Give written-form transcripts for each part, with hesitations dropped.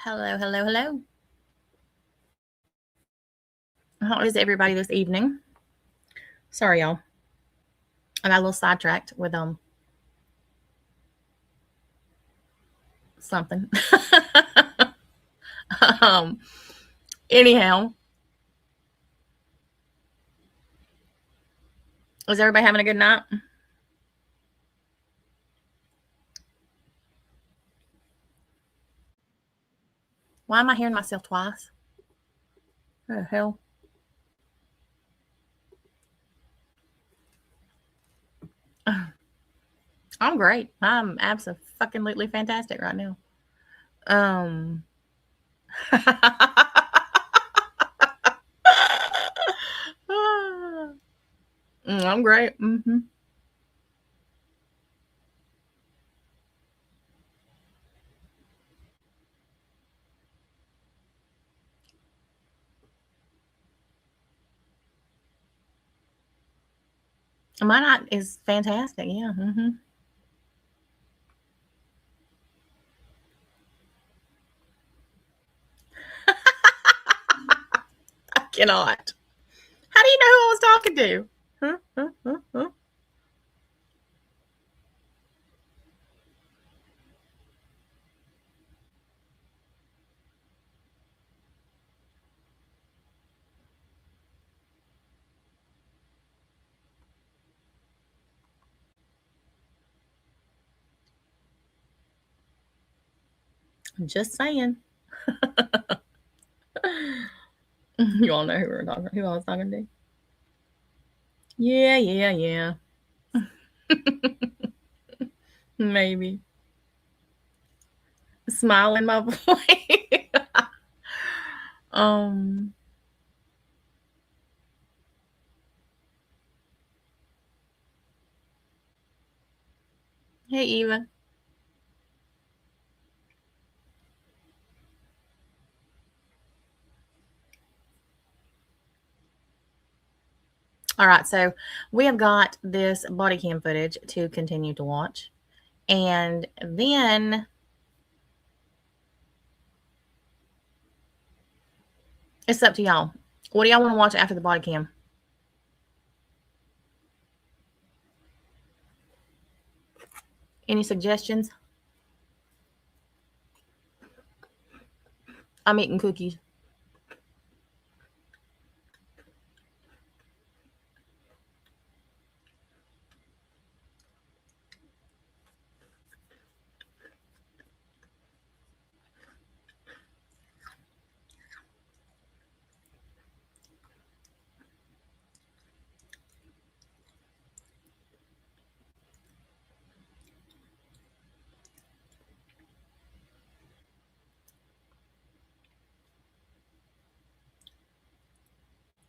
Hello, hello, hello. How is everybody this evening? Sorry, y'all. I got a little sidetracked with something. um anyhow, is everybody having a good night? Why am I hearing myself twice? What the hell? I'm great. I'm absolutely fantastic right now. Um I'm great. My night is fantastic. Yeah. I cannot. How do you know who I was talking to? Huh? Just saying. You all know who I was talking to. Yeah. Maybe. Smile in my voice. um Hey Eva. All right, so we have got this body cam footage to continue to watch. And then it's up to y'all. What do y'all want to watch after the body cam? Any suggestions? I'm eating cookies.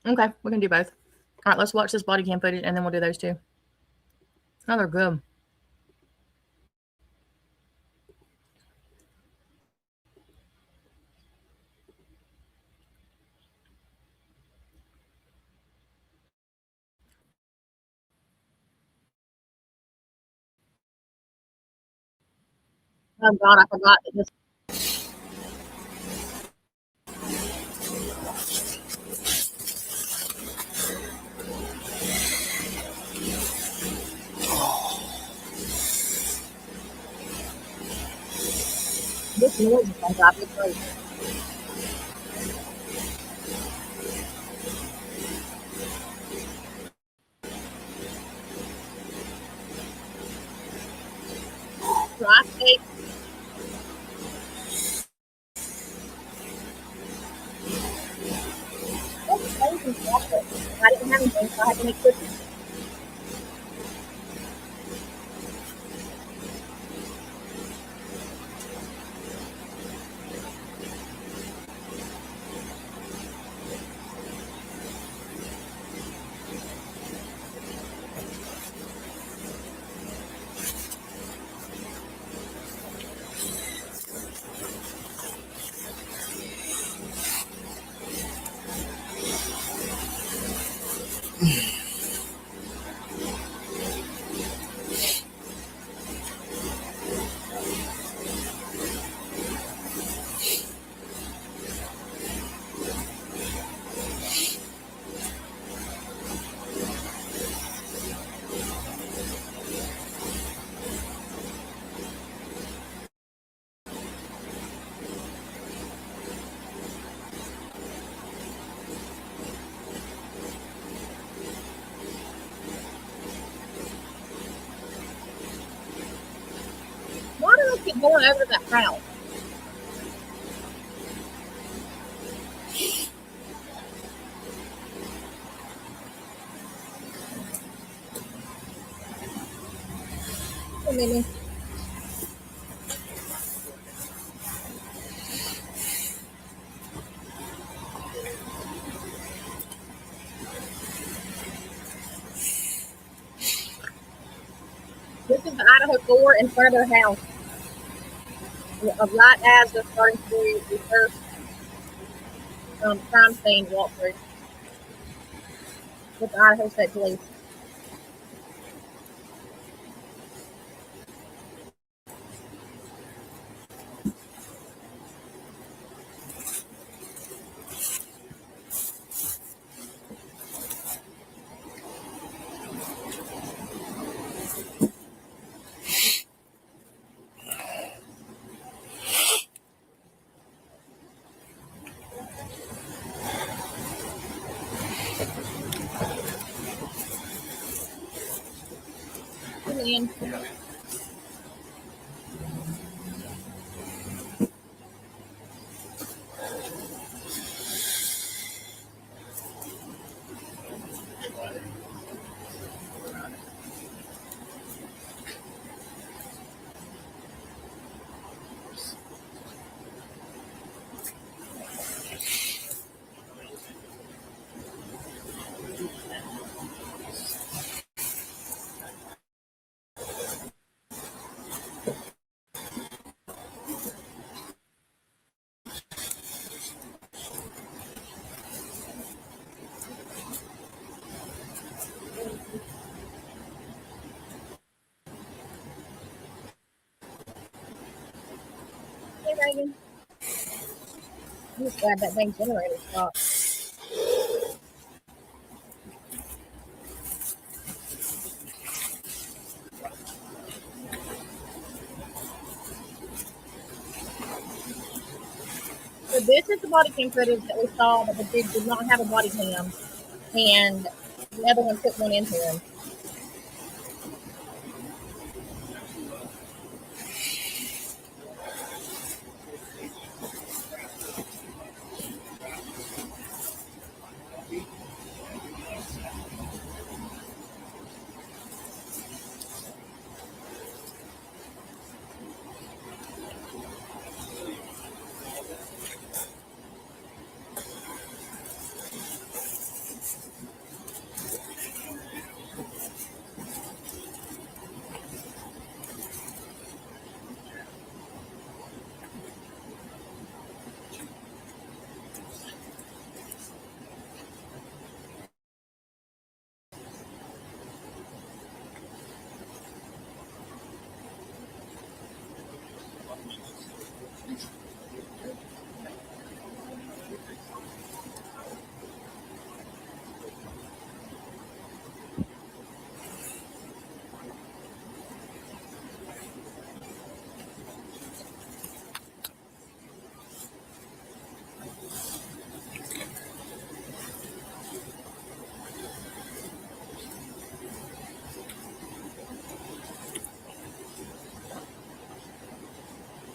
Okay, we can do both. All right, let's watch this body cam footage and then we'll do those two. Oh, they're good. Oh God, I forgot that this noise is gonna drive me crazy. Dry steak. That's crazy chocolate. I didn't have anything, so I had to make cookies. going over to that house. Hey, Mimi. This is the Idaho 4 in front of their house. Right as they're starting to do the first crime scene walkthrough with the Idaho State Police. And hey, Reagan. I'm just glad that dang generator stopped. So this is the body cam footage that we saw, but the dude did not have a body cam, and the other one put one into him.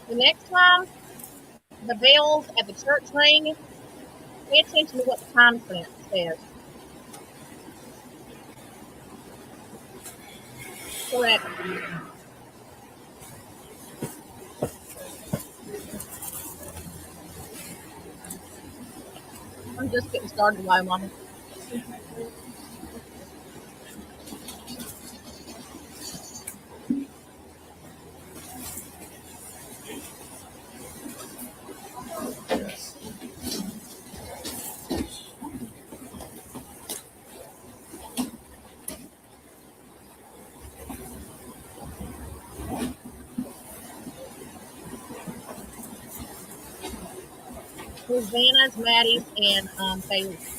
The next time the bells at the church ring, pay attention to what the timestamp says. Correct. I'm just getting started, while Mama. Rosanna's, Maddie's, and Bailey's.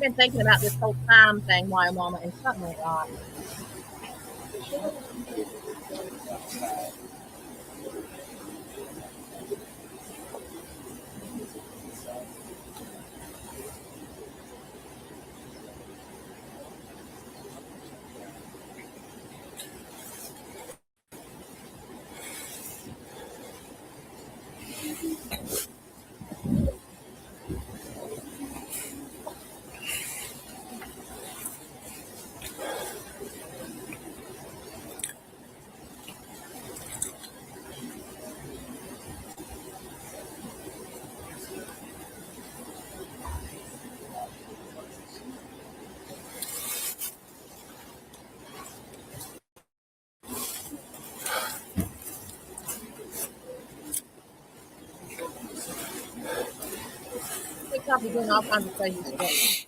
I've been thinking about this whole time thing, why Mama, and something like that. TikTok is doing all kinds of crazy stuff.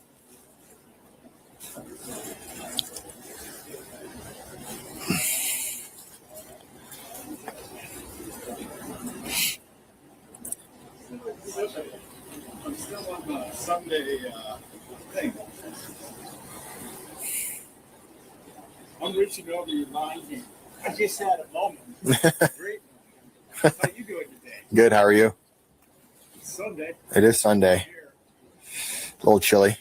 I'm still on the Sunday thing. I'm reaching over your line here. I just had a moment. Great. How you doing today? Good. How are you? It's Sunday. It is Sunday. A little chilly.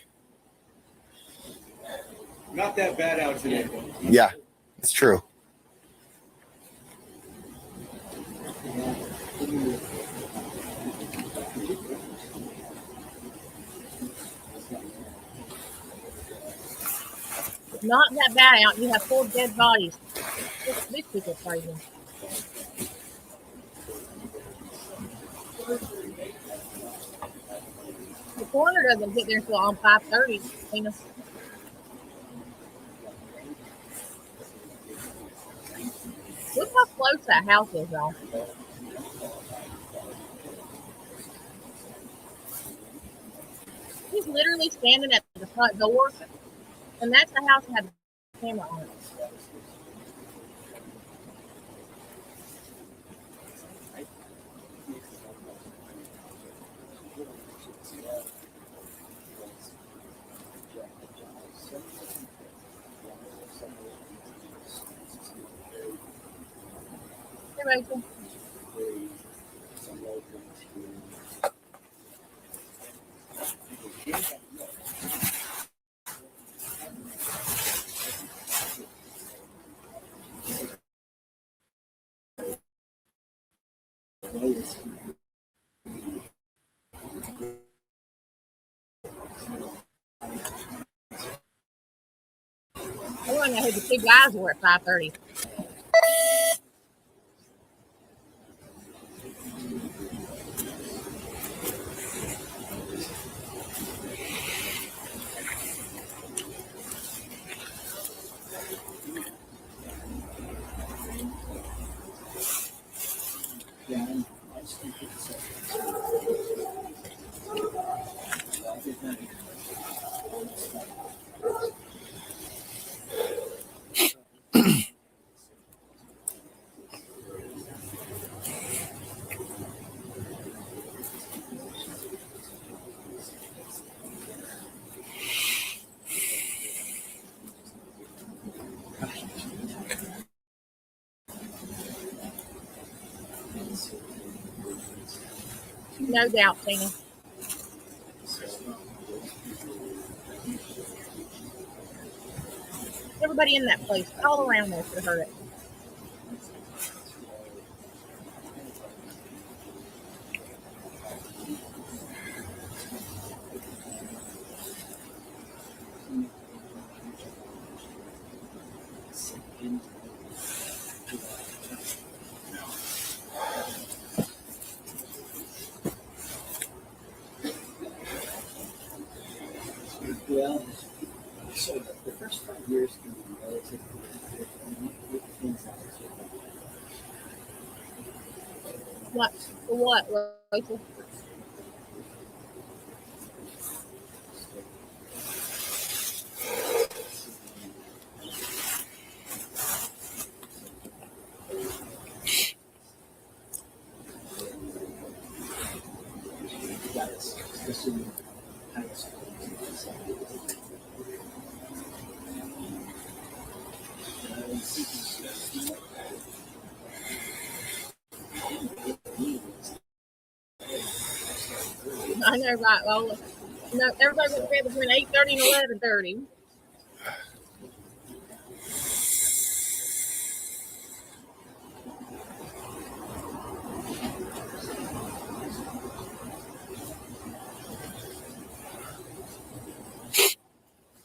Not that bad out today. Yeah, it's true. Not that bad out. You have 4 dead bodies. These people are crazy. The coroner doesn't get there until on 5:30. You know. Look how close that house is, y'all. He's literally standing at the front door, and that's the house that had the camera on it. Hey, Rachel. I want to know who the 2 guys were at 5:30. No doubt, Tina. Everybody in that place, all around there, should have heard it. Well, so the first 5 years can be relatively with things that What? For what, Rachel? I know, right? Well, no, everybody went to bed between 8:30 and 11:30.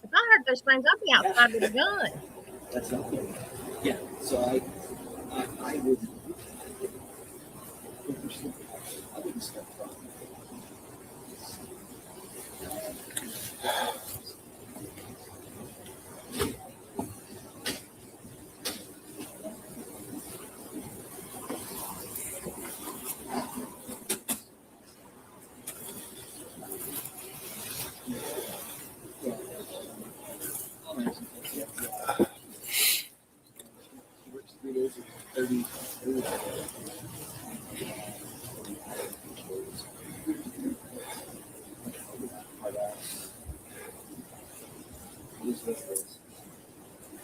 If I heard those screams, I'd be outside with a gun. That's not good. Yeah. So I would. I wouldn't start from. Works 3 days, 30.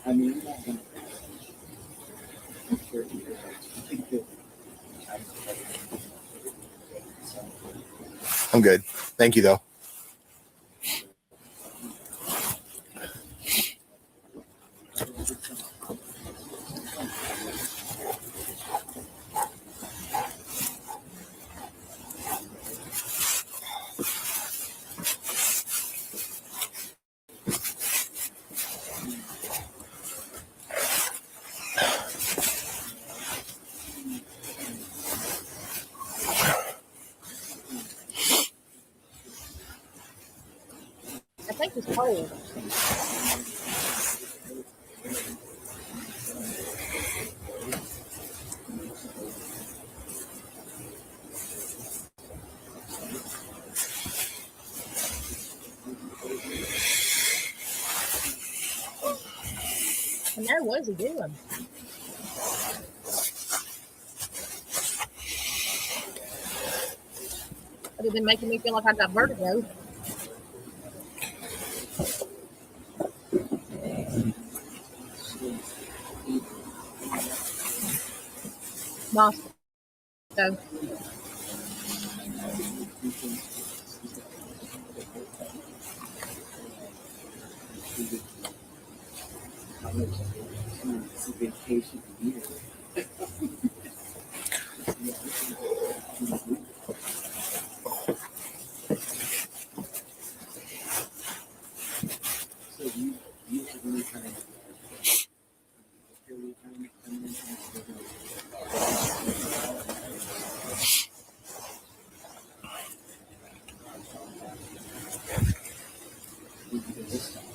I mean, I'm not gonna. I'm sure I think that I'm good. Thank you, though. I think it's cold. And now, what is he doing? Other than making me feel like I got vertigo. Boston. So, it's a vacation year. So you have any kind of period time coming into this time?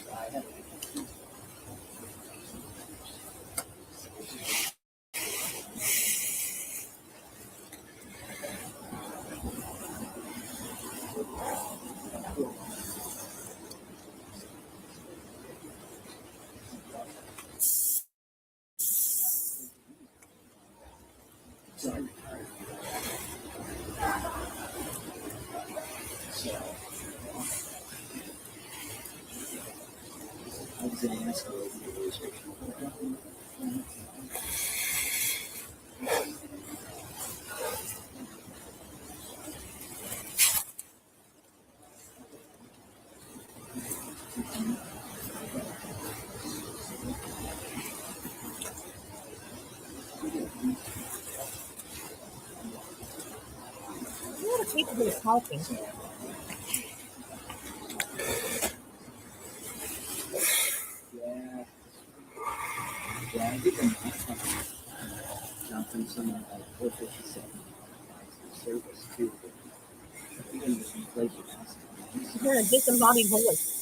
So I have so I'm retired. So I was going to ask you what the restriction was. what are people who are talking? Yeah. Yeah, I think I'm jumping some like 457 service too. Even with inflation, You hear a disembodied voice.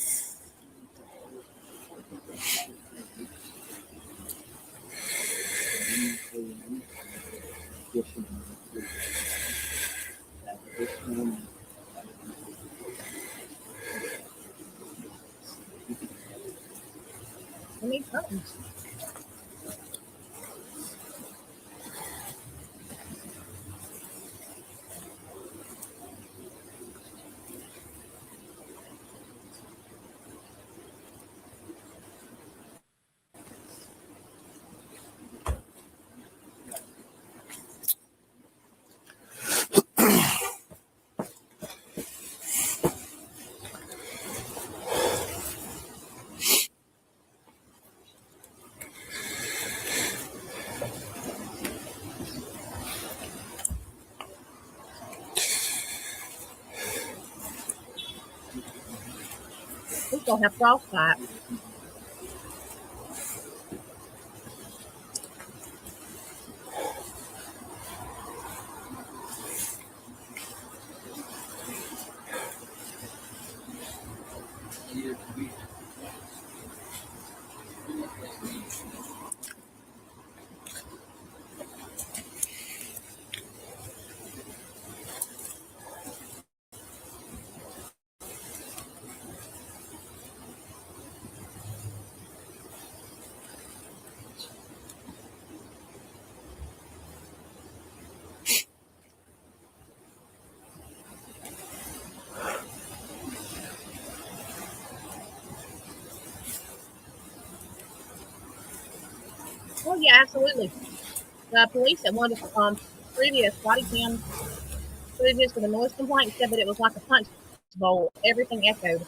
I need something. gonna have frostbite. Oh yeah, absolutely. The police at one of the previous body cam footages for the noise complaint said that it was like a punch bowl. Everything echoed.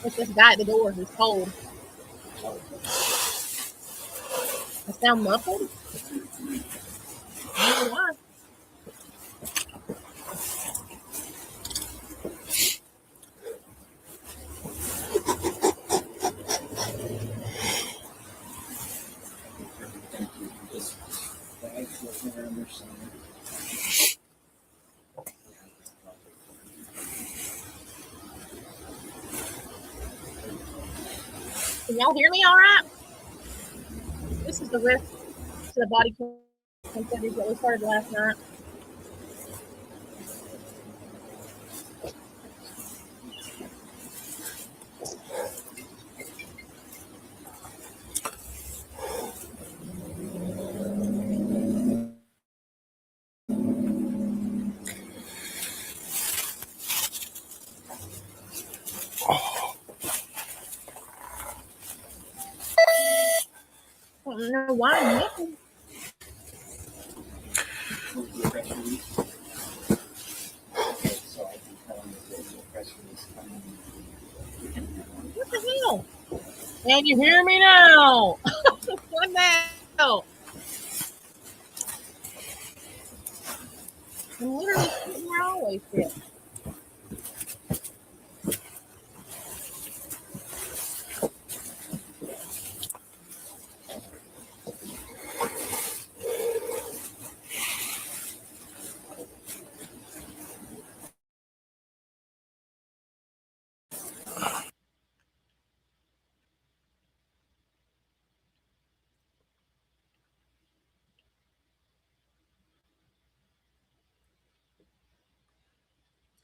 It's this guy at the door who's cold. I sound muffled. I don't know why. Can y'all hear me all right? This is the rest of the body cam footage that we started last night. I don't know why I'm muffled. What the hell? Can you hear me now? What the hell? I'm literally sitting where I always sit.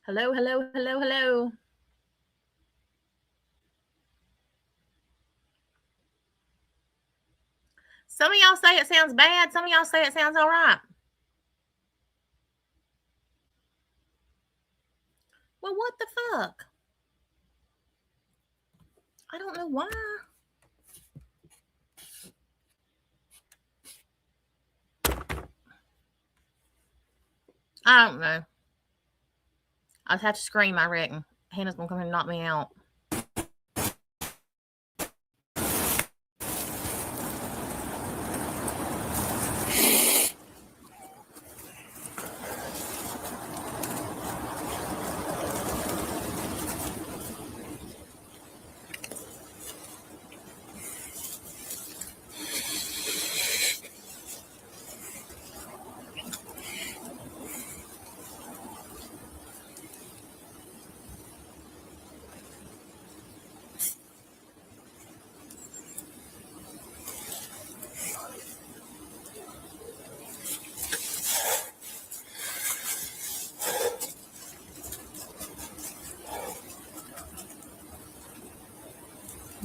Hello, hello, hello, hello. Some of y'all say it sounds bad. Some of y'all say it sounds all right. Well, what the fuck? I don't know why. I don't know. I'll have to scream, I reckon. Hannah's gonna come here and knock me out.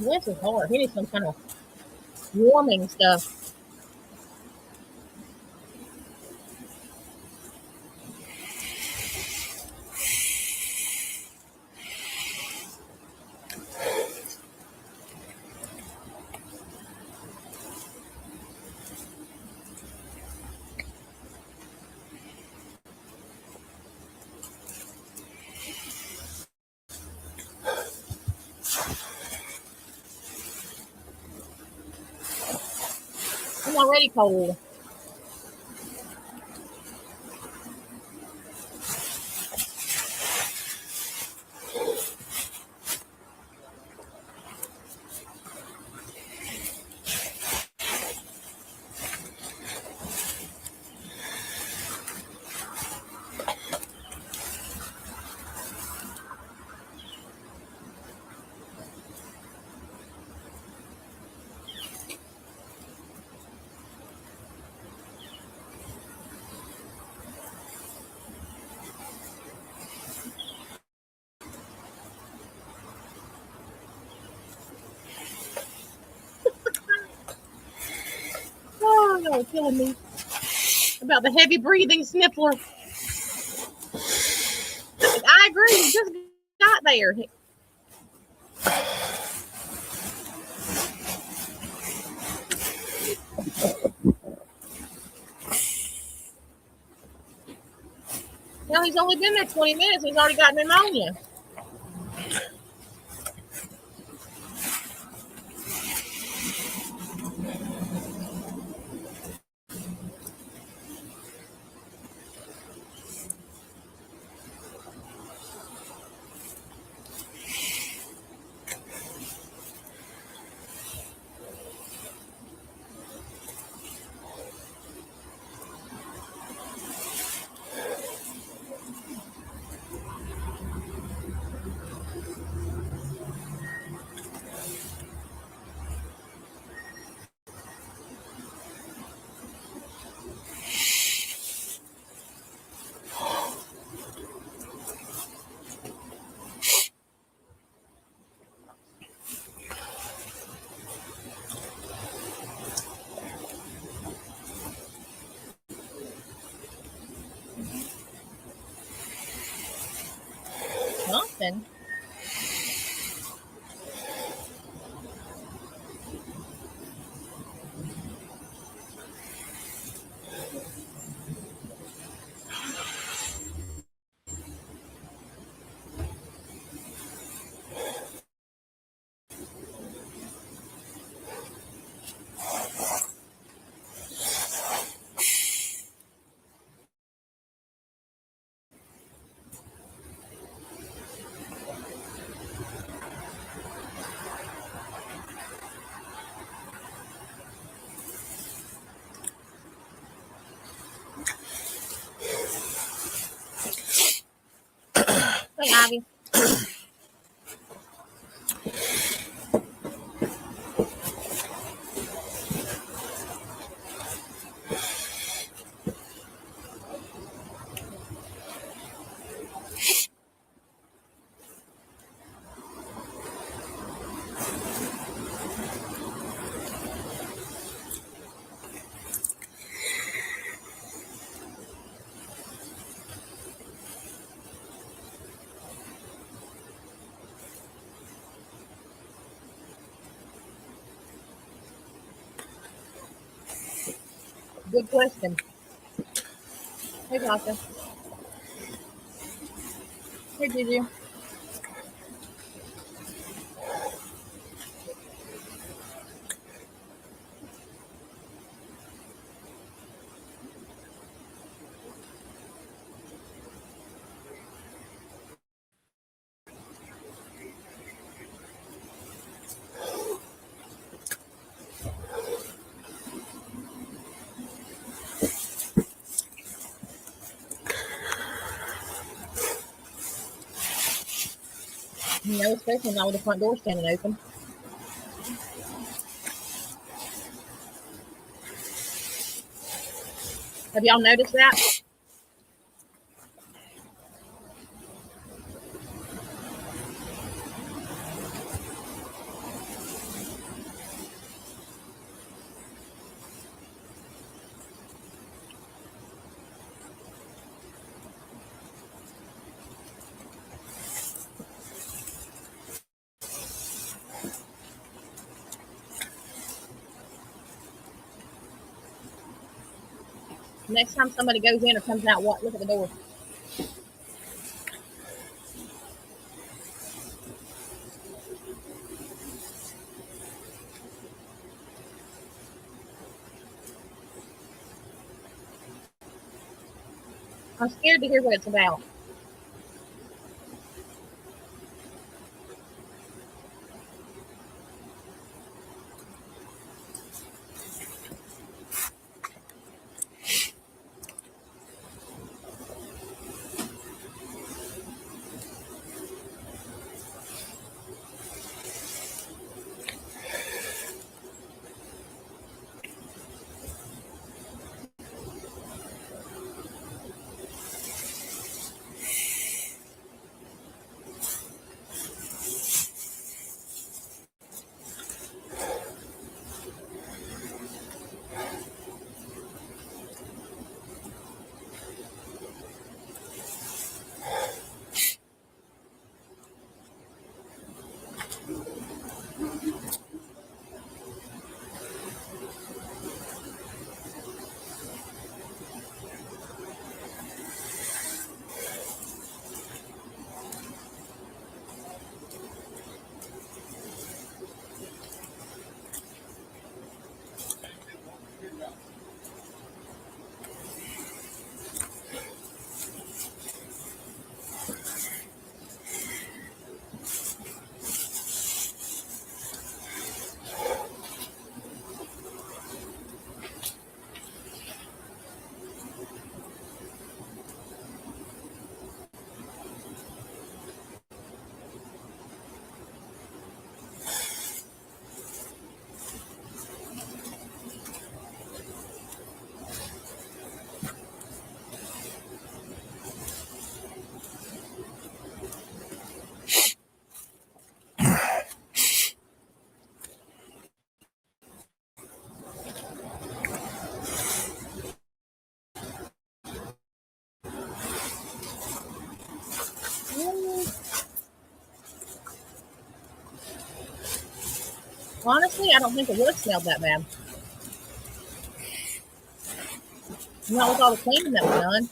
This is hard. He needs some kind of warming stuff. already cold. Oh, y'all are killing me. About the heavy breathing sniffler. I agree. He just got there. Now he's only been there 20 minutes. He's already got pneumonia. Something. Hey, Ivy. Good question. Hey, Tasha. Hey, Gigi. You know, especially now with the front door standing open. Have y'all noticed that? Next time somebody goes in or comes out, what? Look at the door. I'm scared to hear what it's about. Honestly, I don't think it would have smelled that bad. Not with all the cleaning that was done.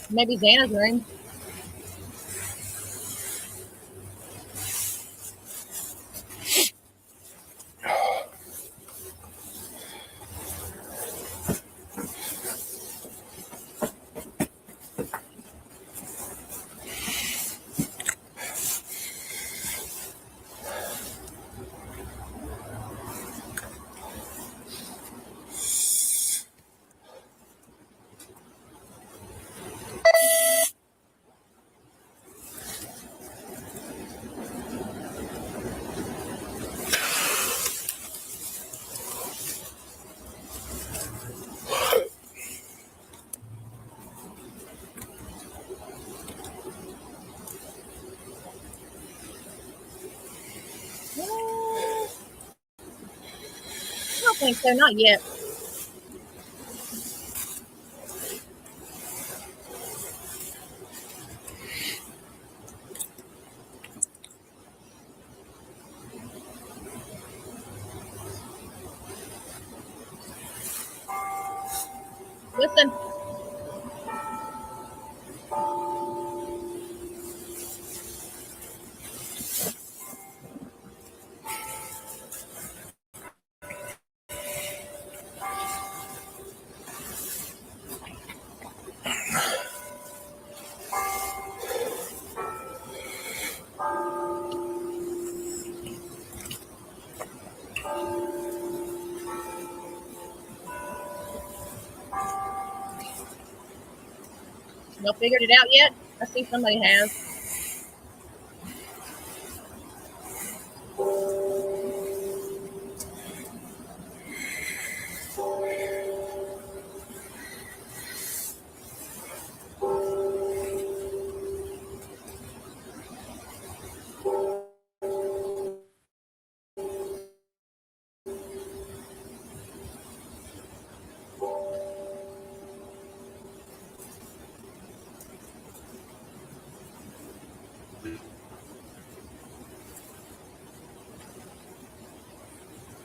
Maybe Xana's room. I don't think so, not yet. Listen. Y'all figured it out yet? I see somebody has.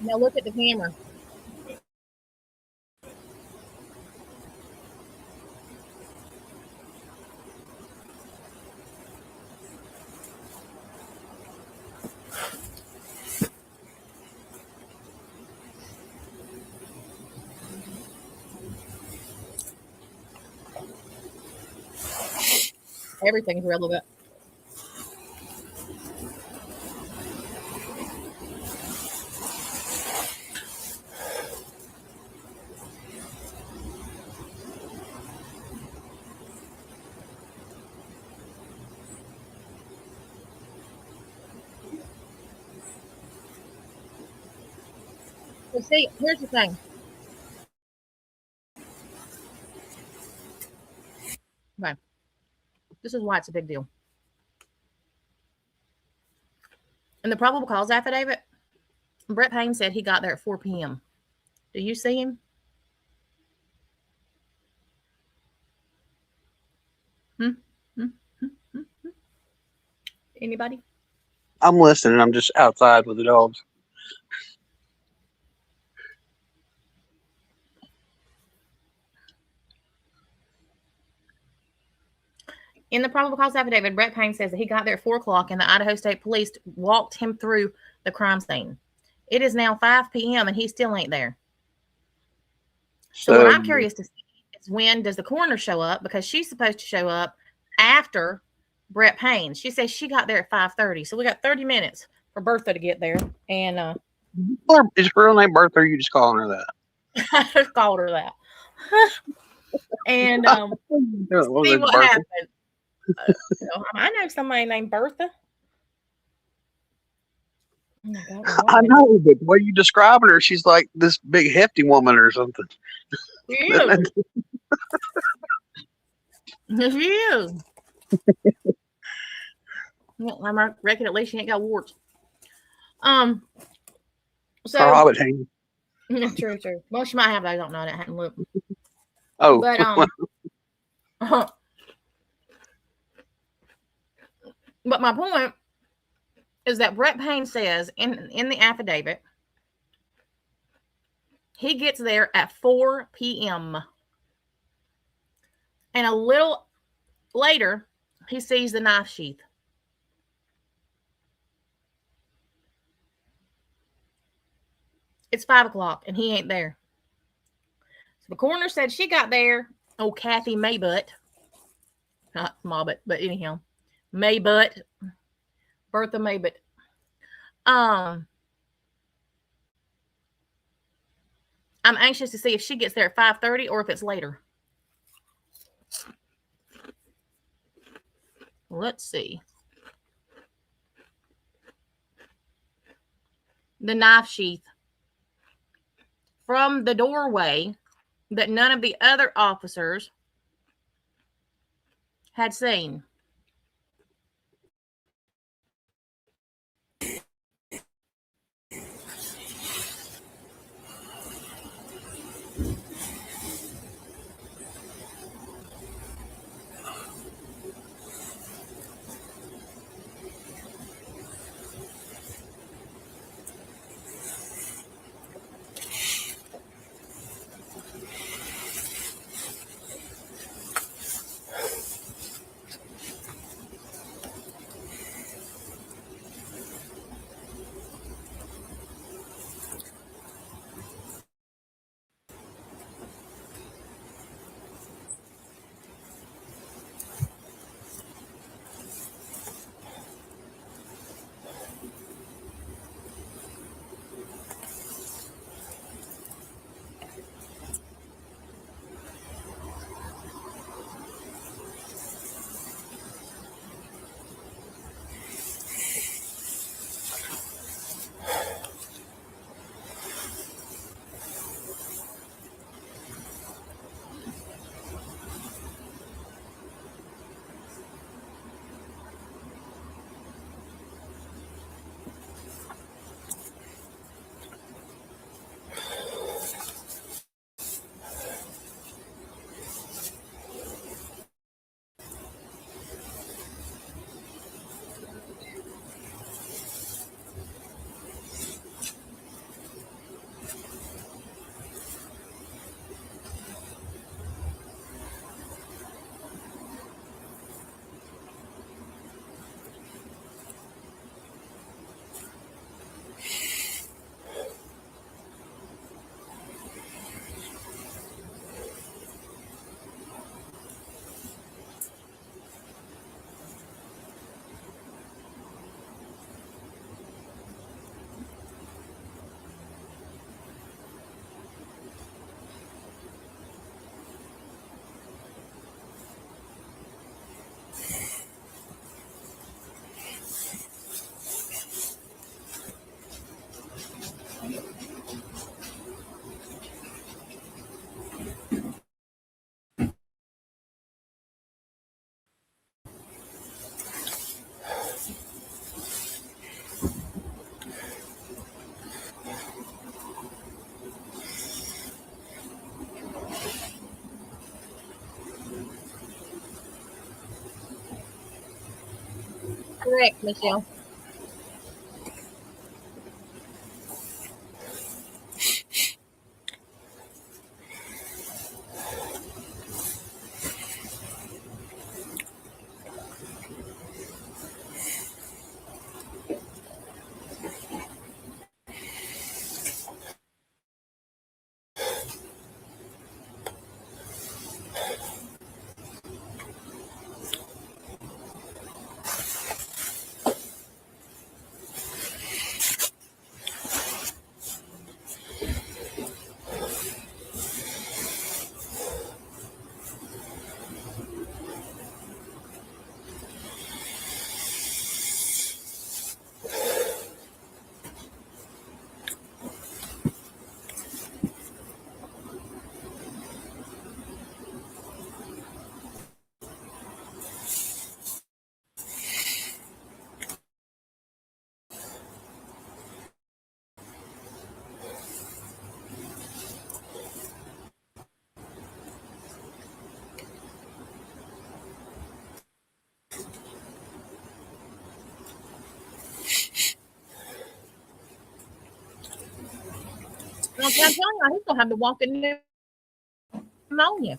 Now look at the camera. Everything's relevant. But see, here's the thing. Okay. This is why it's a big deal. In the probable cause affidavit, Brett Payne said he got there at 4 p.m. Do you see him? Anybody? I'm listening. I'm just outside with the dogs. In the probable cause affidavit, Brett Payne says that he got there at 4 o'clock and the Idaho State Police walked him through the crime scene. It is now 5 p.m. and he still ain't there. So what I'm curious to see is, when does the coroner show up? Because she's supposed to show up after Brett Payne. She says she got there at 5:30. So we got 30 minutes for Bertha to get there. And is her real name Bertha, or are you just calling her that? I just called her that. And see what happened. I know somebody named Bertha. Oh my God, I know, but the way you describing her, she's like this big hefty woman or something. She is. She is. I reckon at least she ain't got warts. So Hobbit hanging. true. Well, she might have. I don't know. I hadn't looked. Oh, But but my point is that Brett Payne says in the affidavit he gets there at 4 p.m. and a little later he sees the knife sheath. It's 5 o'clock and he ain't there. So the coroner said she got there. Oh, Kathy Maybutt. Not Mobbutt, but anyhow. Maybutt. Bertha Maybutt. I'm anxious to see if she gets there at 5:30 or if it's later. Let's see. The knife sheath from the doorway that none of the other officers had seen. Correct, Michelle. I'm telling you, he's gonna have to walk in pneumonia.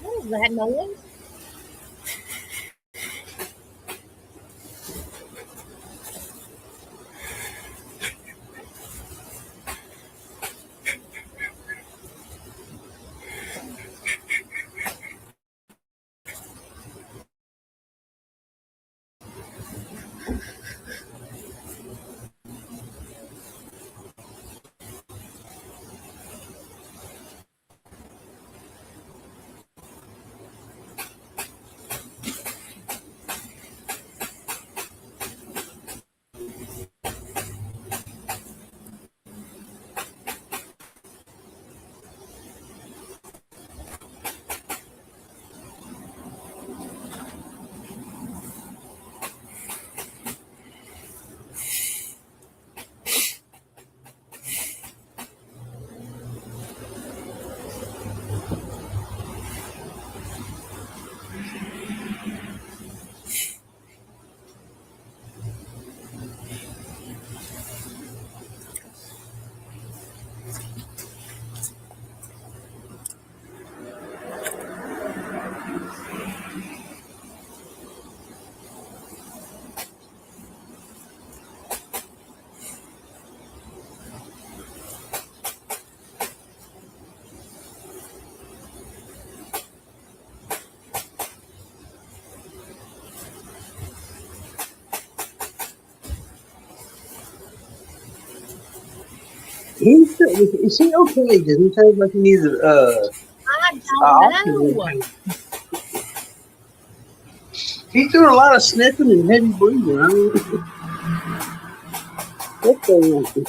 What is that noise? Is he okay? Does he sound like he needs I don't know. He's doing a lot of sniffing and heavy breathing. I mean, what's going on?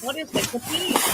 What is it? Confused.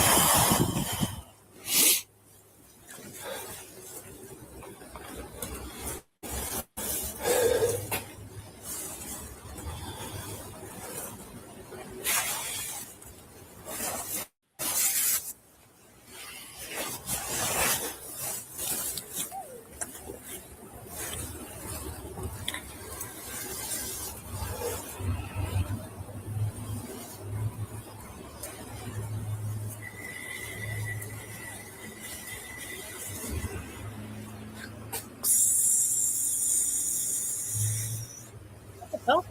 Oh,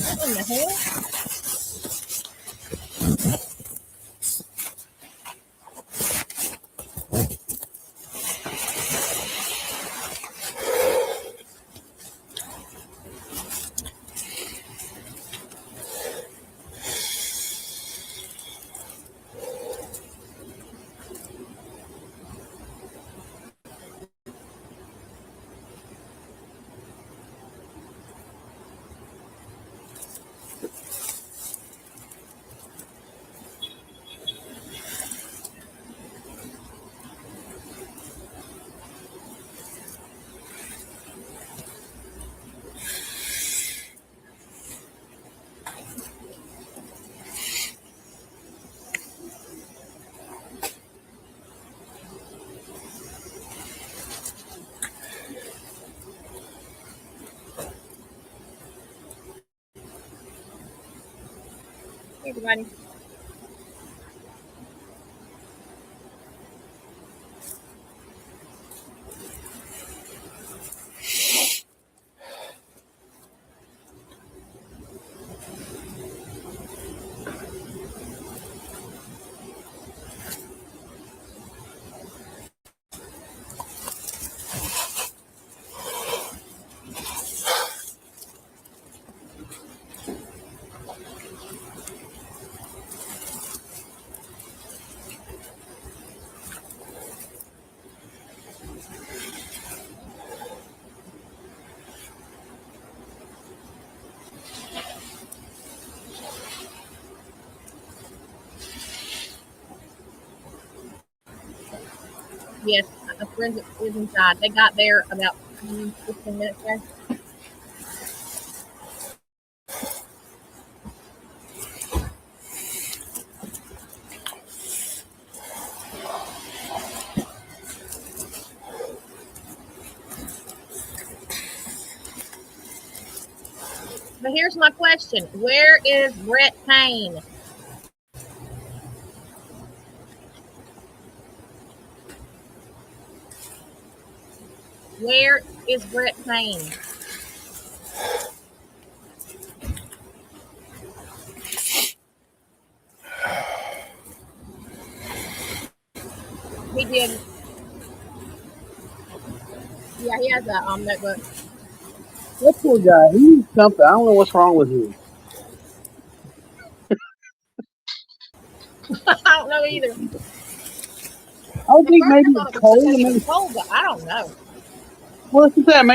what in the hell? Hey, everybody. Yes, a forensic is inside. They got there about 15 minutes ago. But here's my question. Where is Brett Payne? Where is Brett Payne? He did. Yeah, he has a notebook. That poor guy. He needs something. I don't know what's wrong with him. I don't know either. I would At think first maybe I thought it's it was cold. because And he maybe, was cold, but I don't know. well, it's that.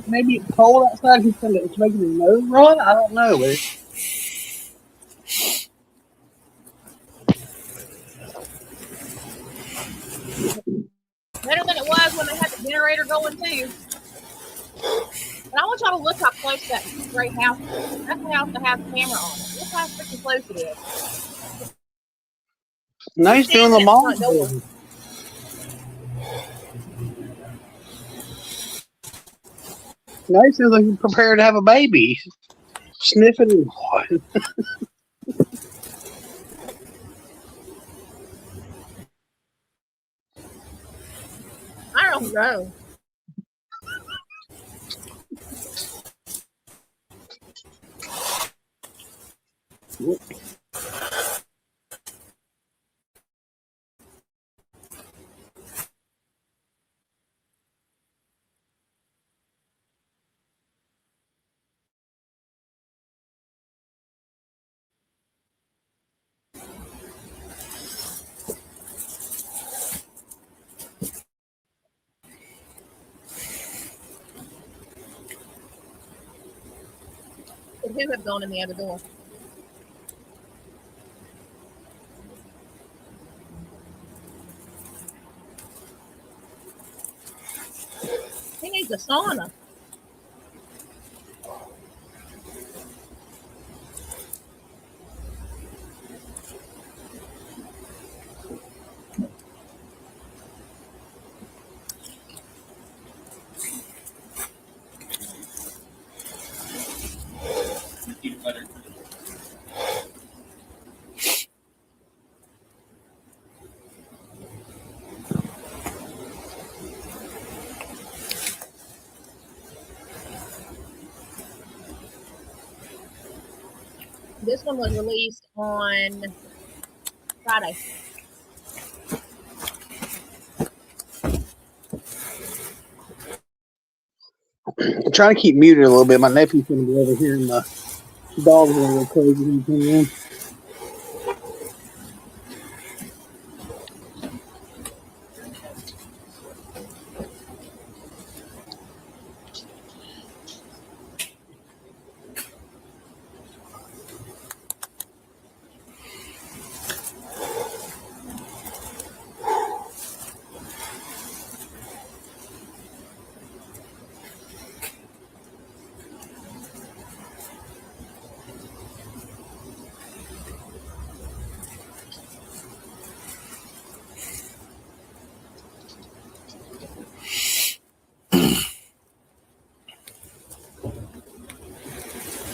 Maybe it's cold outside. It's making his nose run. I don't know. But Better than it was when they had the generator going too. But I want y'all to look how close that gray house is. That's the house that has a camera on it. Look how freaking close it is. now he's doing the Standing at the mom front door. business. Now he seems like he's prepared to have a baby. He's sniffing and I don't know. Could who have gone in the other door? He needs a sauna. Peanut butter. This one was released on Friday. I'm trying to keep muted a little bit. My nephew's going to be over here, and the dog's going to go crazy when he comes in.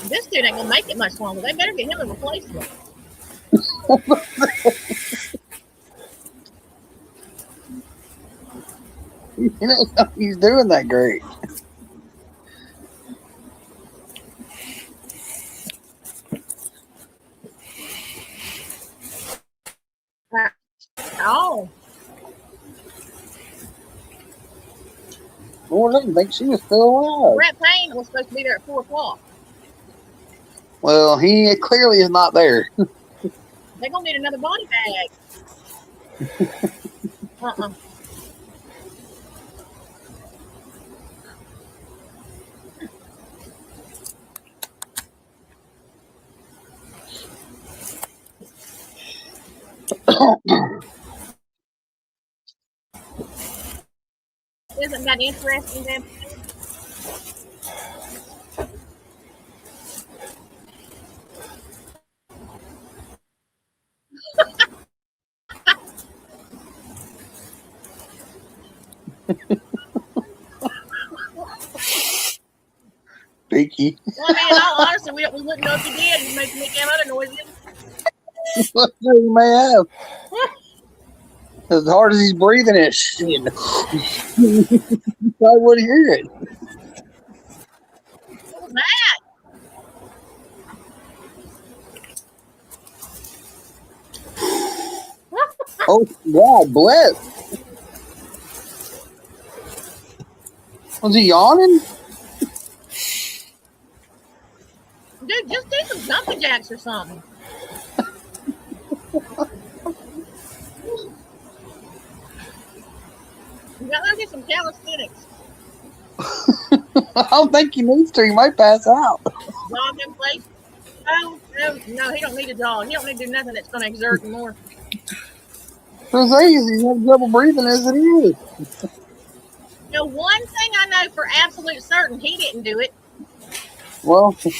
This dude ain't gonna make it much longer. They better get him a replacement. You know, he's doing that great. Oh, Oh, I didn't think she was still alive. Brett Payne was supposed to be there at 4 o'clock. Well, he clearly is not there. They're gonna need another body bag. Isn't that interesting then? Beaky. Well, I mean, in all honesty, we wouldn't know if he did. He's making damn other noises. What he may have. As hard as he's breathing it, you probably would hear it. What was that? Oh, God bless. Was he yawning? Dude, just do some jumping jacks or something. You gotta get some calisthenics. I don't think he needs to. He might pass out. Jog in place. Oh, no, he don't need to jog. He don't need to do nothing that's gonna exert more. It's easy. He has trouble breathing as it is. You know, one thing I know for absolute certain, he didn't do it. Well, for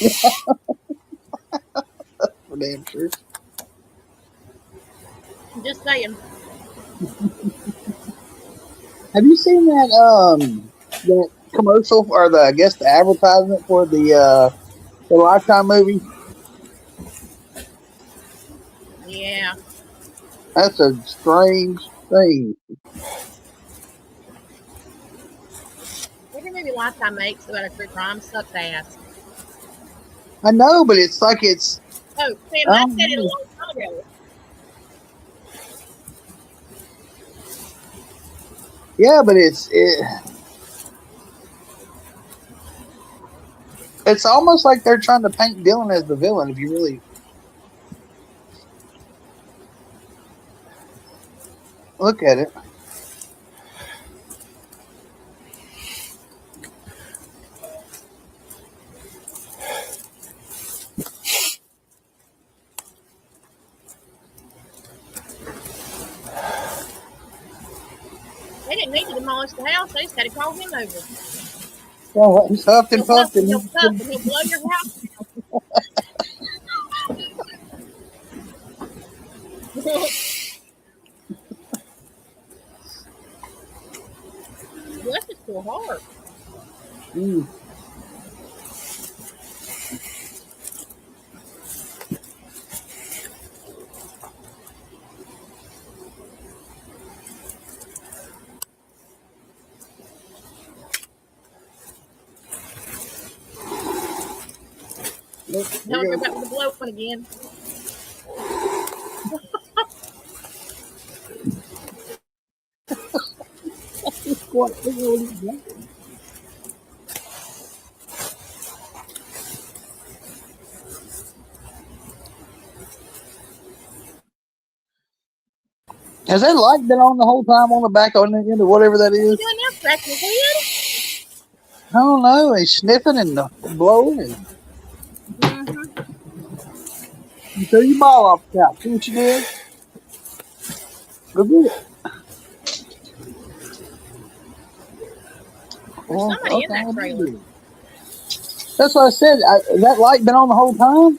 damn sure. I'm just saying. Have you seen that commercial or the advertisement for the Lifetime movie? Yeah. That's a strange thing. Every movie Lifetime makes about a true crime sucks ass. I know, but it's like it's. Oh, Sam, I said it a long time ago. Yeah, but it's almost like they're trying to paint Dylan as the villain. If you really look at it. They didn't need to demolish the house. They just had to call him over. Well, he's huffed and He'll huff puffed and and he'll puff and he'll blow your house down. Bless his poor heart. Mm. Look, Now here we're we back with the blow one again. What? Look what he's done. Has that light been on the whole time on the back on the end of whatever that What are you is? doing now? Scratching his head? I don't know. He's sniffing and blowing. And Mm-hmm. you threw your ball off the couch. See what you did? Go get it. There's somebody in that I'll trailer. do it. That's what I said. That light been on the whole time?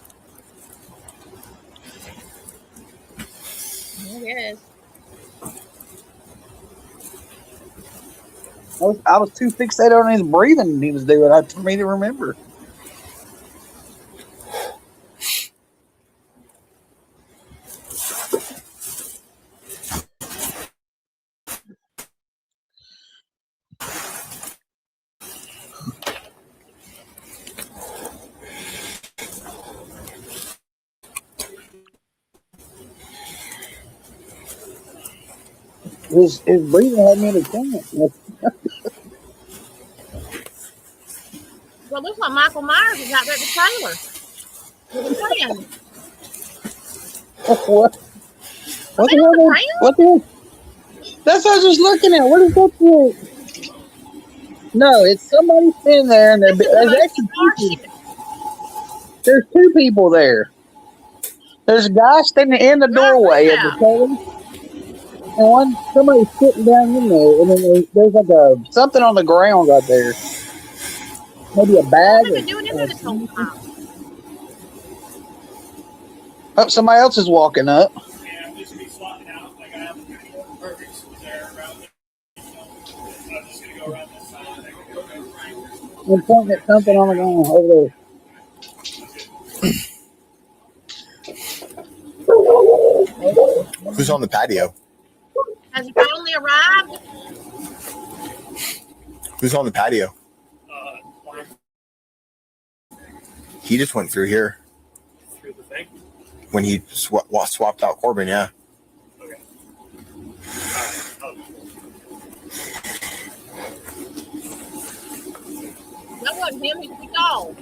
I guess. I was too fixated on his breathing he was doing for me to remember. His breathing had me in a trance. Well, it looks like Michael Myers is out there at the trailer with a friend. What? Are they on the ground? What the hell? That's what I was just looking at. What is that for? No, it's somebody sitting there, and This is the there's most actually bizarre two shit. there's two people there. There's a guy standing in the doorway of the trailer, and somebody's sitting down in there, and then there's like something on the ground right there. Maybe a bag. What have they been doing in there this whole time? Oh, somebody else is walking up. Yeah, I'm just gonna be swatting out like I have perfect there around there. I'm just gonna go around this side. I'm gonna go right. And pointing at something on the ground over there. Who's on the patio? Has he finally arrived? Who's on the patio? He just went through here Through the thing. when he swapped out Corbin. Yeah. Okay. That wasn't him. He's the dog.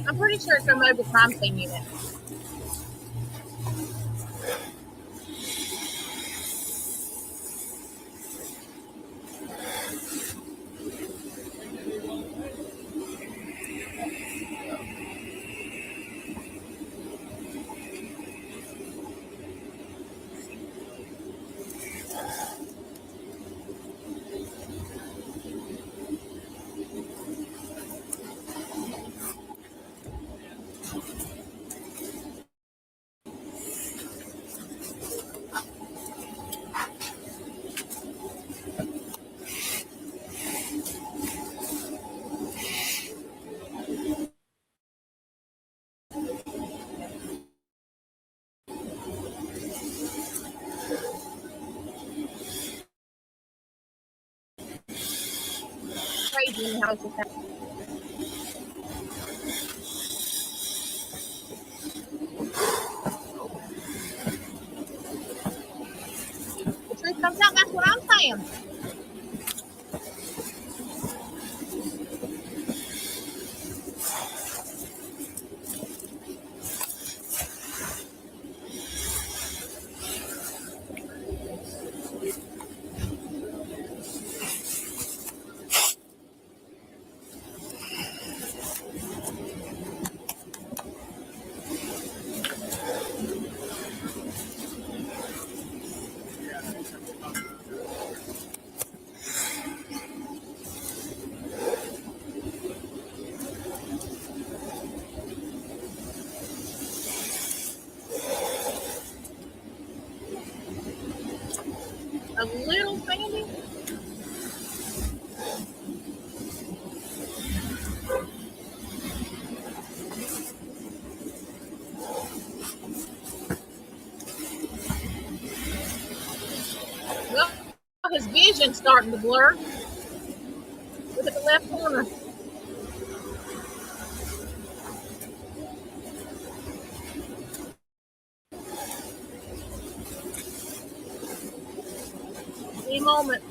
I'm pretty sure it's a mobile crime scene unit. Crazy in the house is that. The truth comes out, that's what I'm saying. vision's starting to blur. Look at the left corner. Any moment.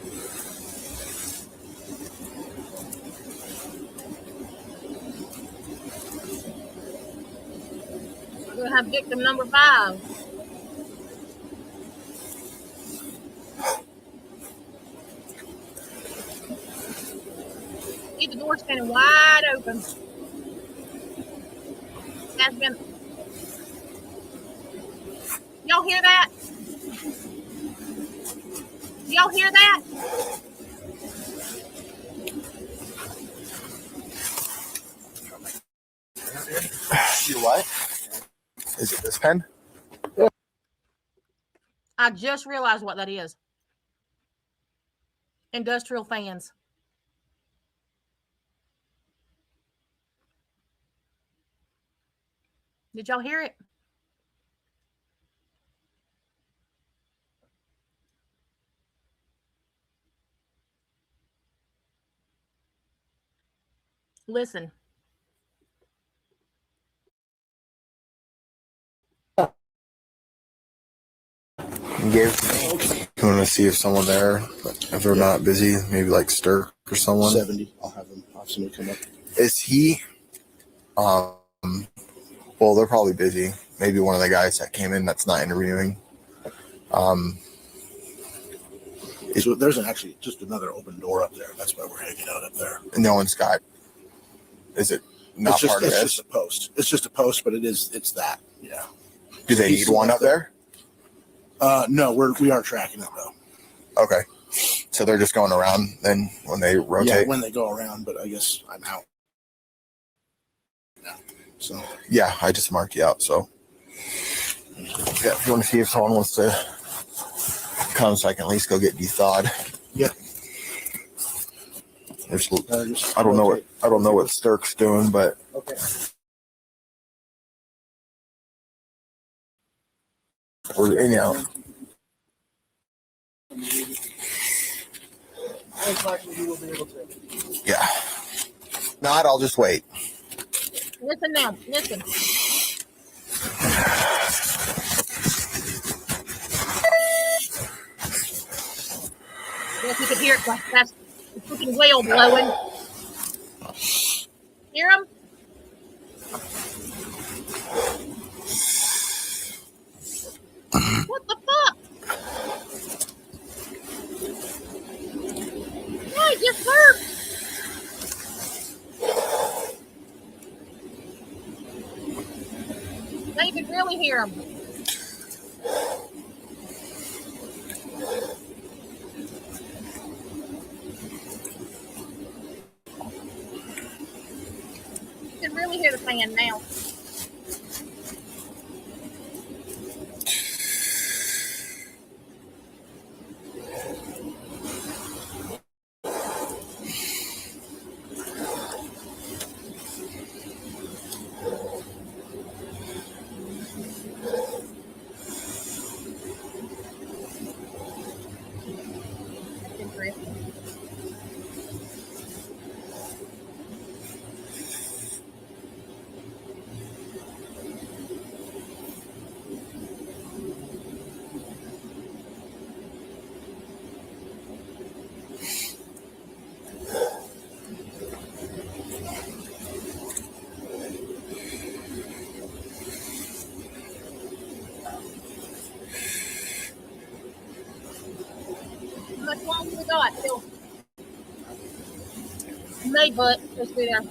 We're going to have victim number 5. See the door standing wide open. Has been. Y'all hear that? Y'all hear that? You what? Is it this pen? I just realized what that is. Industrial fans. Did y'all hear it? Listen. You want to see if someone there, if they're not busy, maybe like Stirk or someone. 70. I'll have somebody come up. Is he? Well, they're probably busy. Maybe one of the guys that came in that's not interviewing. So there's actually just another open door up there. That's why we're hanging out up there. No one's got. Is it not It's just, part of it's it? just a post. It's just a post, but it's that. Yeah. Do they need one up there? No, we are tracking it though. Okay. So they're just going around then when they rotate? Yeah, when they go around, but I guess I'm out. Yeah. So Yeah, I just marked you out. So yeah, if you want to see if someone wants to come so I can at least go get de-thawed. yeah. There's, Just I don't know rotate. what Stirk's doing, but Okay. we're anyhow. Most likely you will be able to. Yeah. Not, I'll just wait. Listen now. Listen. Yes, you could hear it. That's the freaking whale blowing. Hear him? What the fuck? Hey, just burped. They can really hear him. You can really hear the fan now. That's interesting. How much longer we got? Still. May butt. Let's be there.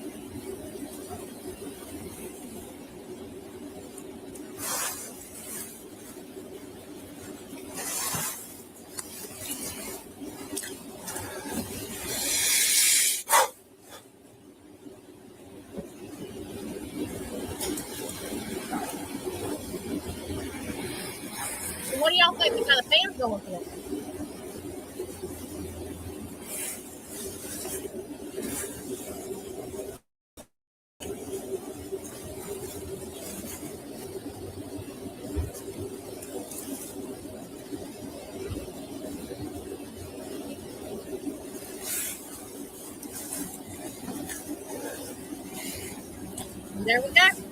So what do y'all think? What kind of fans going for? There we go.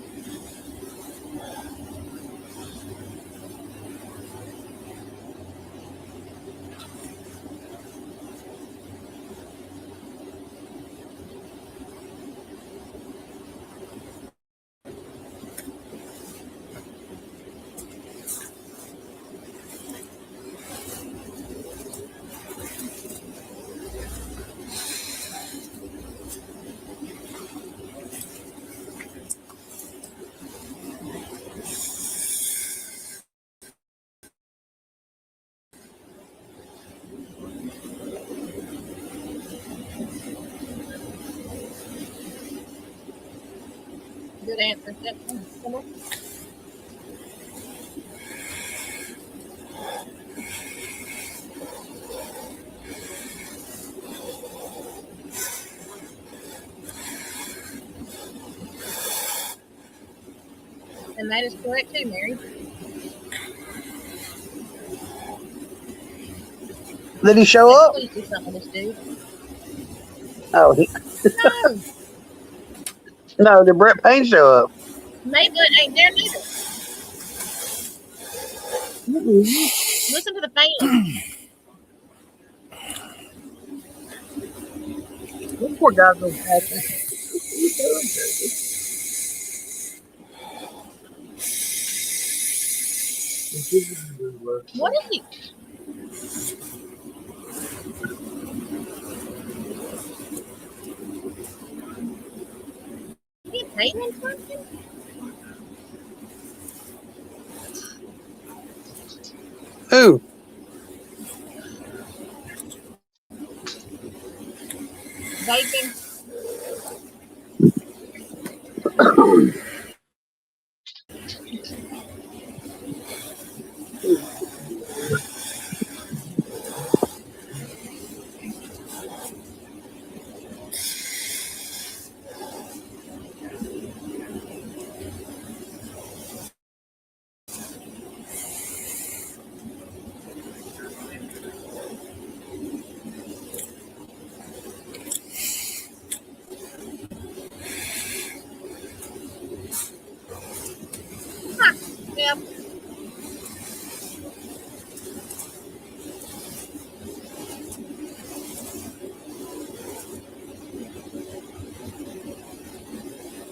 Good answer. Yep. Come on. And that is correct too, Mary. Did he show up? Please do something with this dude. Oh, No, no. Did Brett Payne show up? Maybe it ain't there neither. Listen to the fan. This poor guy's going to What is he? Is he painting something? Who? Vaping. Yep.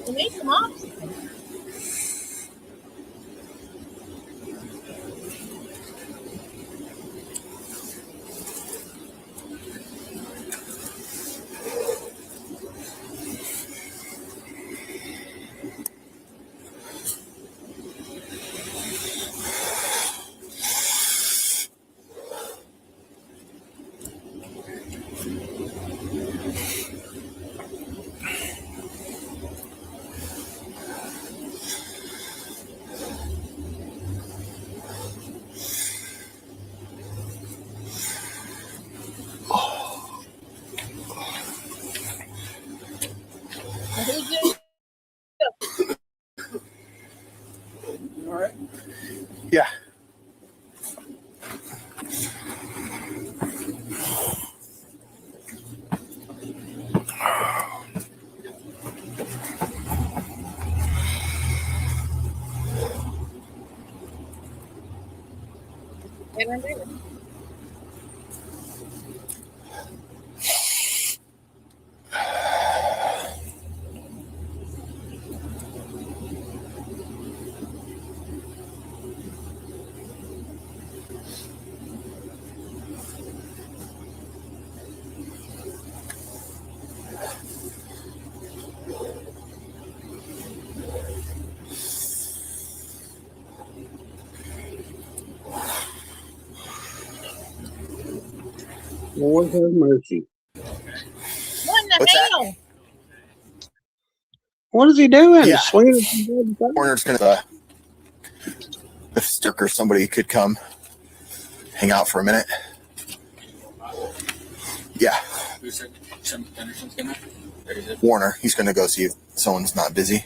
We need some oxygen. Now, who's doing? All right. Yeah. Everyone do it. Lord have mercy. What in the What's that? hell? What is he doing? Yeah. Swinging from side to side? Warner's gonna. If Stirk or somebody could come hang out for a minute. Yeah. Who said Tim Henderson's gonna? Or is it? Warner, he's gonna go see if someone's not busy.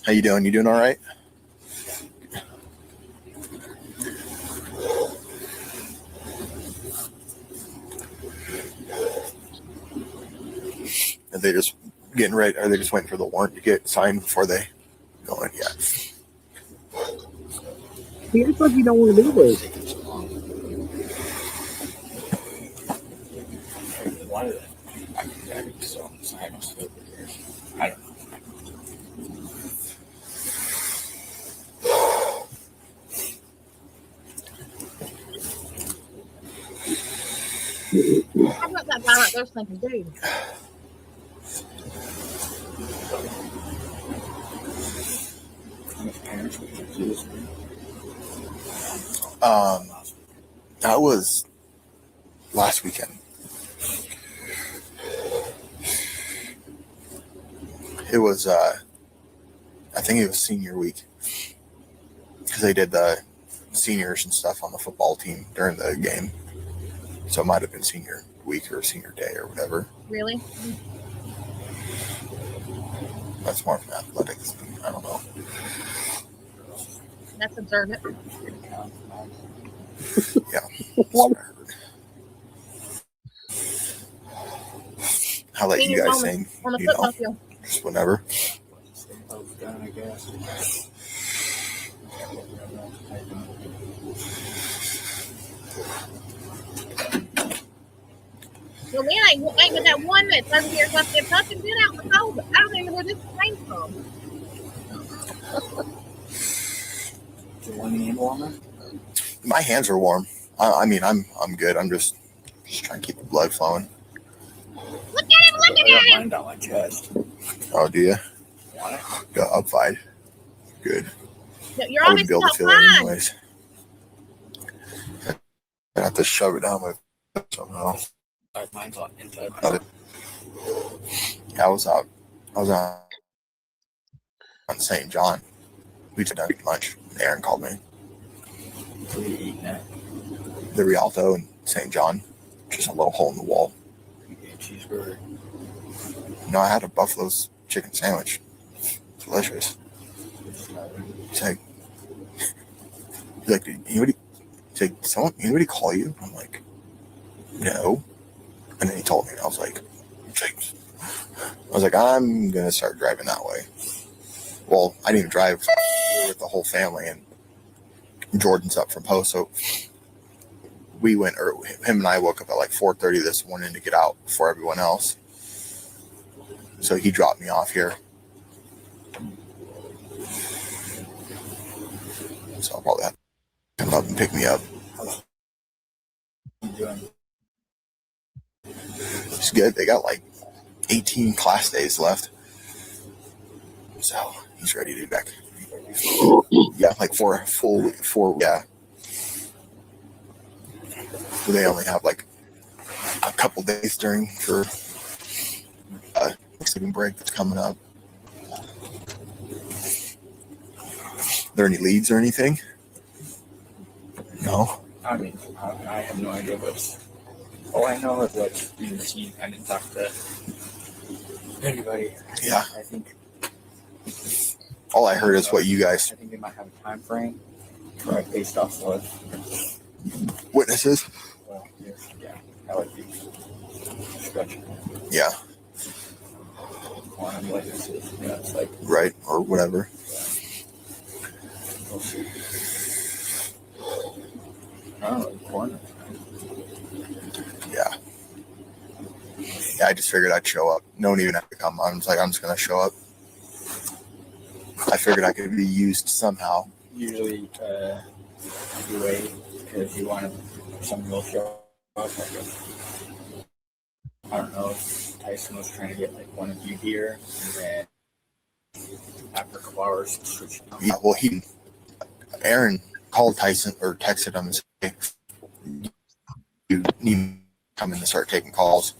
How you doing? You doing all right? Are they just getting ready? Are they just waiting for the warrant to get signed before they go in? Yeah. See, it's like you don't want to do this. Taking so long. Why did I think so. So I must have over here. I don't know. How about that guy right there's thinking, dude? How much parents would you do this? That was last weekend. It was, I think it was senior week because they did the seniors and stuff on the football team during the game. So it might have been senior week or senior day or whatever. Really? That's more from athletics. I don't know. That's observant. Yeah. That's what I heard. How late you Senior guys moment sing? on the You know, football field. just whenever. Done, I guess. Well, man, ain't but that one that's over here fucking touching been out in the cold. I don't even know where this came from. Do you want any warmer? My hands are warm. I mean, I'm good. I'm just trying to keep the blood flowing. Look at him! Look I got at him! mine down my chest. Oh, do you? Want it? Yeah, I'm fine. Good. No, you're I wouldn't be obviously able to not feel it fine. anyways. I have to shove it down my somehow. Mine's on inside. Yeah, I was out on St. John. We took lunch. Aaron called me. What are you eating at? The Rialto in St. John. Just a little hole in the wall. You get a cheeseburger. No, I had a Buffalo's chicken sandwich. Delicious. He's like, did anybody? He's like, anybody call you? I'm like, no. And then he told me, and I was like, I'm gonna start driving that way. Well, I didn't even drive. We were with the whole family, and Jordan's up from post, so we went. Or him and I woke up at like 4:30 this morning to get out before everyone else. So he dropped me off here. So I'll probably have to come up and pick me up. What are you doing? It's good. They got like 18 class days left. So he's ready to be back. Yeah, like four. Yeah. They only have like a couple days during for Thanksgiving break that's coming up. Are there any leads or anything? No. I mean, I have no idea what's. All I know is that you see, I didn't talk to anybody. Yeah. I think. All I heard is what you guys I think they might have a time frame, right? Based off what. witnesses. Well, yeah, I like these. Stretch. Yeah. Quantum witnesses. Yeah, it's like. Right. Or whatever. We'll see. I don't know, quantum. Yeah. Yeah, I just figured I'd show up. No one even had to come. I'm just going to show up. I figured I could be used somehow. Usually, you wait because you want someone will show up. I don't know if Tyson was trying to get like one of you here, and then after a couple hours, switch. Yeah, well, Aaron called Tyson or texted him and said, you need to come in to start taking calls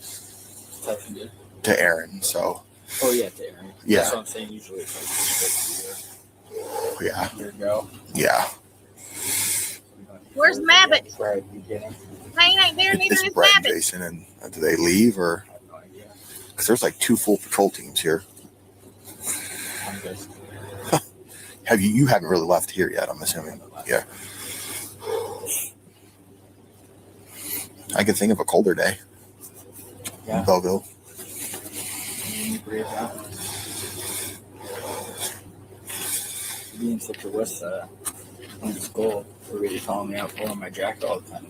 Tyson did. to Aaron. So, Oh yeah, Aaron. Yeah. That's what I'm saying. Usually it's like yeah, here you go. yeah. Where's Mabbott? Right, beginning. Payne ain't there, neither It's is Brett and Mabbott. Jason, and do they leave or? I have no idea. Because there's like 2 full patrol teams here. I'm just. Have you haven't really left here yet? I'm assuming. Yeah. I could think of a colder day Yeah. in Belleville. brave out. Being such a wuss, on school, we're really calling me out for my jacket all the time.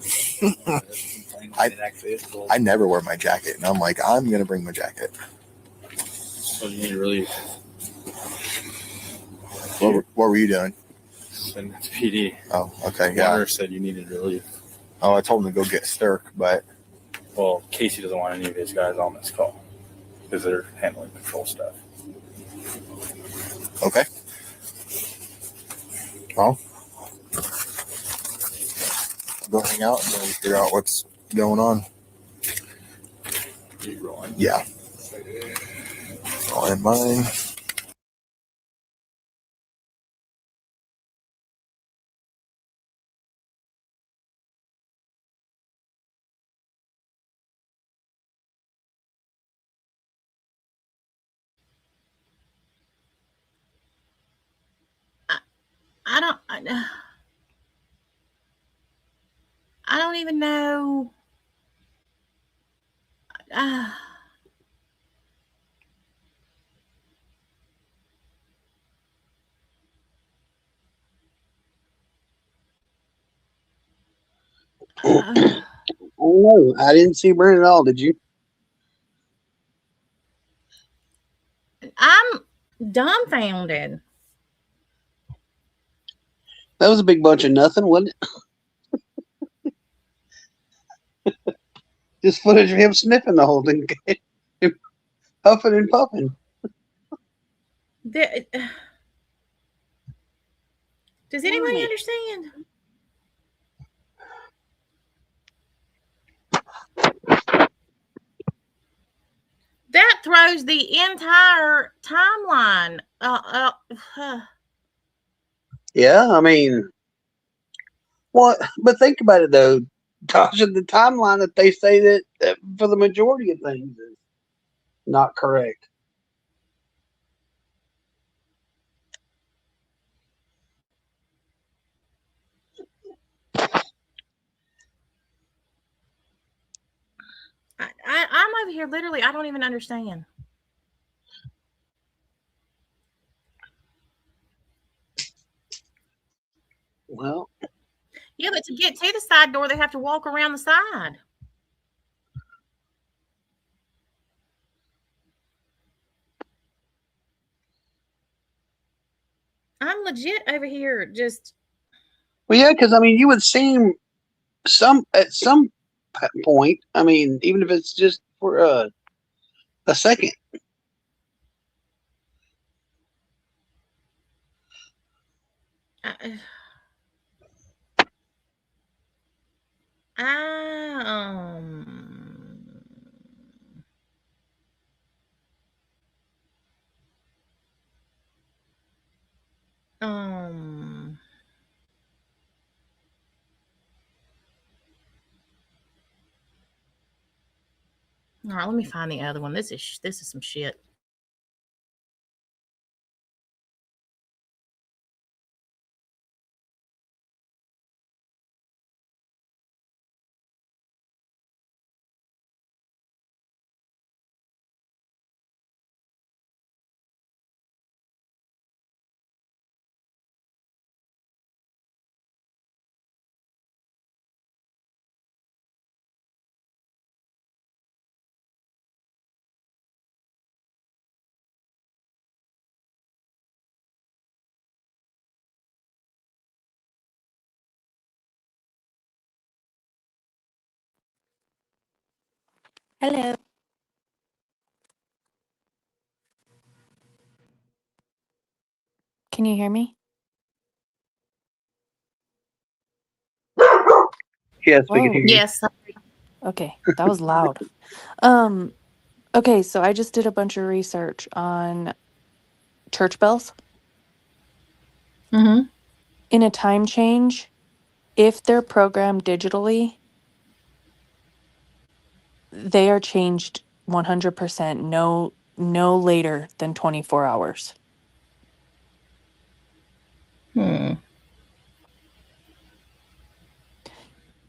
It actually is cold. I never wear my jacket, and I'm like, I'm gonna bring my jacket. So you need to really What were you doing? send it to PD. Oh, okay, yeah. Warner said you needed relief. Oh, I told him to go get Stirk, but Well, Casey doesn't want any of his guys on this call because they're handling patrol stuff. okay. Well, go hang out and then figure out what's going on. You rolling? Yeah. All in mine. I don't even know. Oh no, I didn't see Brent at all. Did you? I'm dumbfounded. That was a big bunch of nothing, wasn't it? Just footage of him sniffing the whole thing, huffing and puffing. Does anybody understand? That throws the entire timeline. Yeah, I mean, what? But think about it though, Tasha. The timeline that they say that for the majority of things is not correct. I'm over here literally. I don't even understand. Well, Yeah, but to get to the side door, they have to walk around the side. I'm legit over here just. well, yeah, because I mean, you would seem at some point. I mean, even if it's just for a second. All right, let me find the other one. This is some shit. Hello. Can you hear me? Yes, we can Whoa. hear you. Yes. Okay, that was loud. Okay, so I just did a bunch of research on church bells. Mm-hmm. In a time change, if they're programmed digitally, they are changed 100%, no later than 24 hours.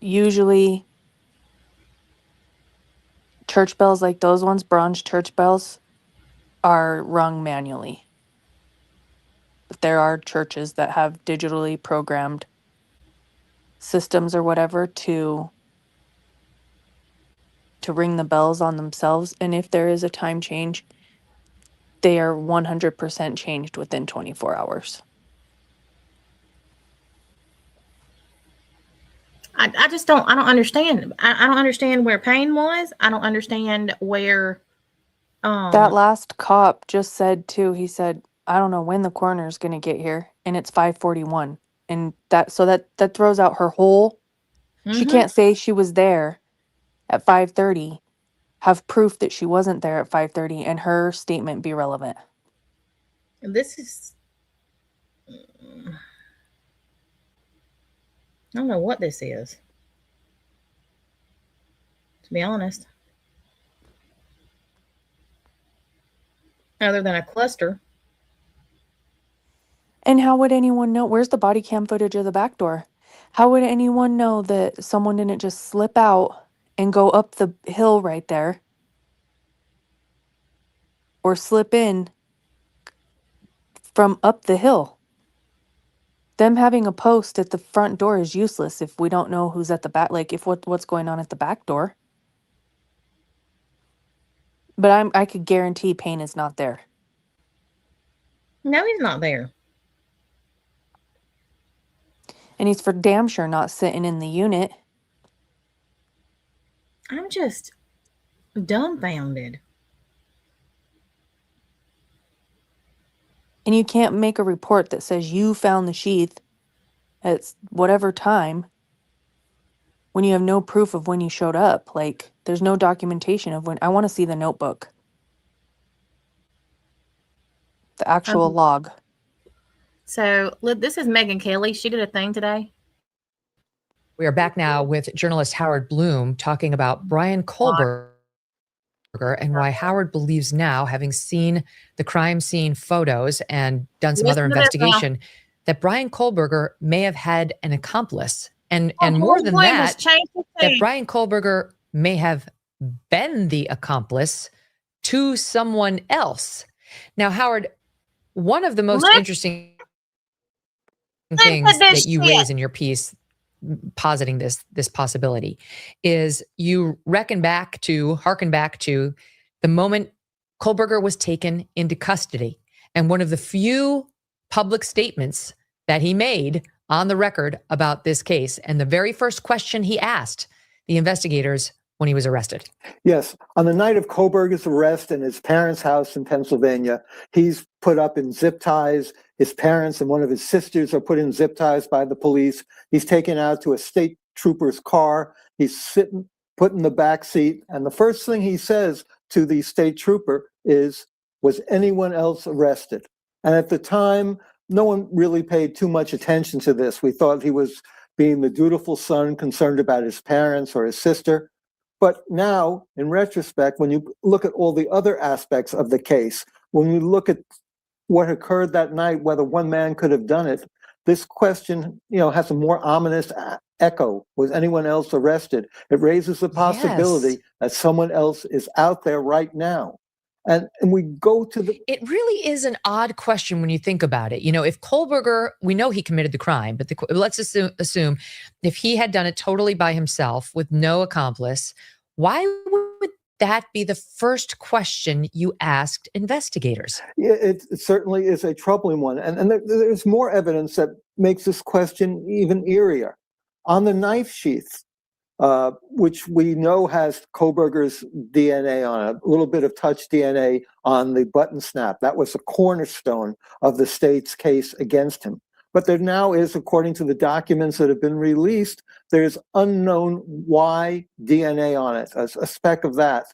Usually church bells like those ones, bronze church bells, are rung manually. But there are churches that have digitally programmed systems or whatever to ring the bells on themselves, and if there is a time change, they are 100% changed within 24 hours. I just don't understand. I don't understand where Payne was. I don't understand where That last cop just said too, he said, I don't know when the coroner's gonna get here, and it's 5:41. And that throws out her whole she Mhm. can't say she was there at 5:30, have proof that she wasn't there at 5:30, and her statement be relevant. This is I don't know what this is, to be honest. Other than a cluster. And how would anyone know? Where's the body cam footage of the back door? How would anyone know that someone didn't just slip out and go up the hill right there? Or slip in from up the hill? Them having a post at the front door is useless if we don't know who's at the back, like if what's going on at the back door. But I could guarantee Payne is not there. No, he's not there. And he's for damn sure not sitting in the unit. I'm just dumbfounded. And you can't make a report that says you found the sheath at whatever time when you have no proof of when you showed up. Like, there's no documentation of when. I want to see the notebook. The actual log. So, look, this is Megan Kelly. She did a thing today. We are back now with journalist Howard Bloom talking about Bryan Kohberger and why Howard believes now, having seen the crime scene photos and done some other investigation, that Bryan Kohberger may have had an accomplice. And more than that, that Bryan Kohberger may have been the accomplice to someone else. Now, Howard, one of the most interesting things that you raise in your piece, positing this possibility, is you harken back to the moment Kohberger was taken into custody. And one of the few public statements that he made on the record about this case, and the very first question he asked the investigators when he was arrested. Yes. On the night of Kohberger's arrest in his parents' house in Pennsylvania, he's put up in zip ties. His parents and one of his sisters are put in zip ties by the police. He's taken out to a state trooper's car. He's put in the back seat. And the first thing he says to the state trooper is, was anyone else arrested? And at the time, no one really paid too much attention to this. We thought he was being the dutiful son concerned about his parents or his sister. But now, in retrospect, when you look at all the other aspects of the case, when you look at what occurred that night, whether one man could have done it, this question, has a more ominous echo. Was anyone else arrested? It raises the possibility that someone else is out there right now. And we go to the... It really is an odd question when you think about it. If Kohberger, we know he committed the crime, but let's assume if he had done it totally by himself with no accomplice, why would that be the first question you asked investigators? Yeah, it certainly is a troubling one. And there's more evidence that makes this question even eerier. On the knife sheath, which we know has Kohberger's DNA on it, a little bit of touch DNA on the button snap. That was a cornerstone of the state's case against him. But there now is, according to the documents that have been released, there's unknown Y DNA on it, a speck of that.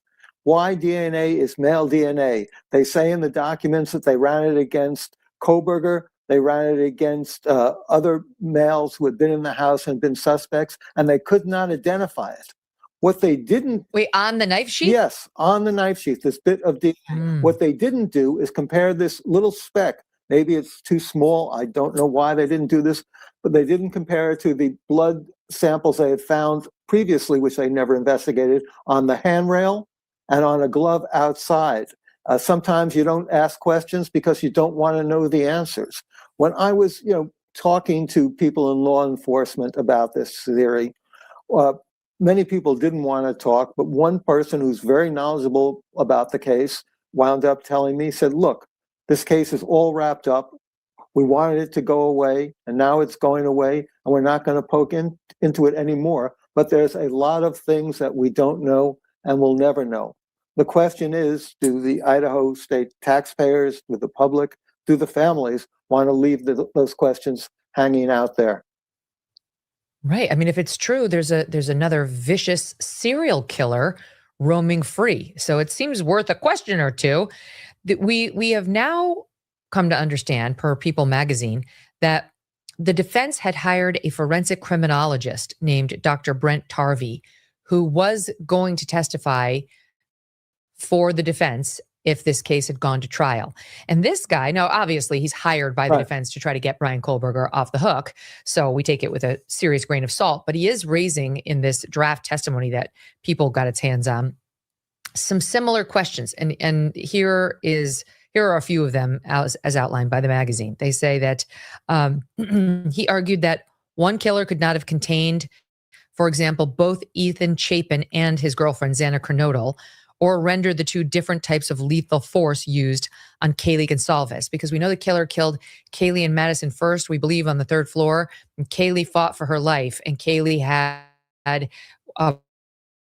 Y DNA is male DNA. They say in the documents that they ran it against Kohberger. They ran it against other males who had been in the house and been suspects, and they could not identify it. What they didn't... Wait, on the knife sheath? Yes, on the knife sheath, this bit of DNA. What they didn't do is compare this little speck. Maybe it's too small. I don't know why they didn't do this, but they didn't compare it to the blood samples they had found previously, which they never investigated, on the handrail and on a glove outside. Sometimes you don't ask questions because you don't want to know the answers. When I was, talking to people in law enforcement about this theory, many people didn't want to talk, but one person who's very knowledgeable about the case wound up telling me, said, look, this case is all wrapped up. We wanted it to go away, and now it's going away, and we're not going to poke into it anymore. But there's a lot of things that we don't know and will never know. The question is, do the Idaho state taxpayers, do the public, do the families want to leave those questions hanging out there? Right. I mean, if it's true, there's another vicious serial killer roaming free. So it seems worth a question or two. That we have now come to understand, per People magazine, that the defense had hired a forensic criminologist named Dr. Brent Tarvey, who was going to testify for the defense if this case had gone to trial. And this guy, now obviously he's hired by the defense to try to get Bryan Kohberger off the hook. So we take it with a serious grain of salt, but he is raising in this draft testimony that People got its hands on some similar questions. And here are a few of them as outlined by the magazine. They say that he argued that one killer could not have contained, for example, both Ethan Chapin and his girlfriend, Xana Kernodle, or rendered the two different types of lethal force used on Kaylee Gonsalves, because we know the killer killed Kaylee and Madison first, we believe, on the third floor, and Kaylee fought for her life, and Kaylee had a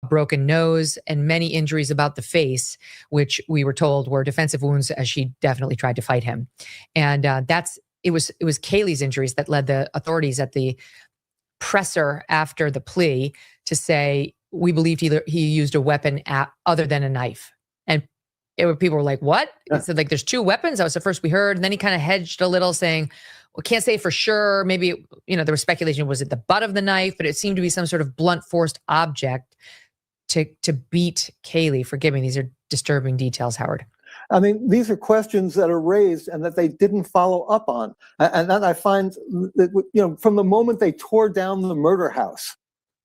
broken nose and many injuries about the face, which we were told were defensive wounds, as she definitely tried to fight him. And it was Kaylee's injuries that led the authorities at the presser after the plea to say, we believed he used a weapon other than a knife. And people were like, what? He said, like, there's two weapons. That was the first we heard. And then he kind of hedged a little, saying, well, can't say for sure. Maybe, there was speculation, was it the butt of the knife? But it seemed to be some sort of blunt forced object to beat Kaylee. Forgive me, these are disturbing details, Howard. I mean, these are questions that are raised and that they didn't follow up on. And that I find that, from the moment they tore down the murder house,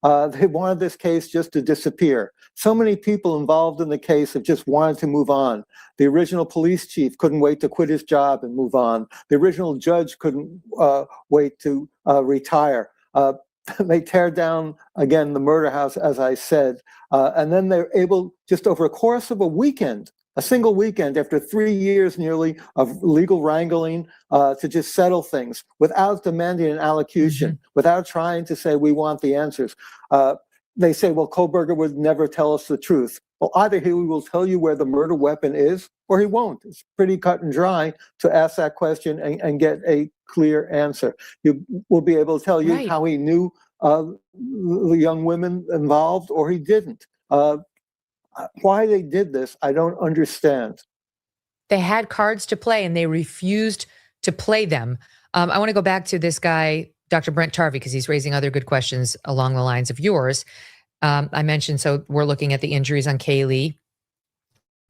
they wanted this case just to disappear. So many people involved in the case have just wanted to move on. The original police chief couldn't wait to quit his job and move on. The original judge couldn't wait to retire. They tear down, again, the murder house, as I said, and then they're able, just over a course of a single weekend, after 3 years nearly of legal wrangling, to just settle things without demanding an allocution, without trying to say, we want the answers. They say, well, Kohberger would never tell us the truth. Well, either he will tell you where the murder weapon is, or he won't. It's pretty cut and dry to ask that question and get a clear answer. You will be able to tell you how he knew the young women involved, or he didn't. Why they did this, I don't understand. They had cards to play and they refused to play them. I want to go back to this guy, Dr. Brent Tarvey, because he's raising other good questions along the lines of yours. I mentioned, so we're looking at the injuries on Kaylee,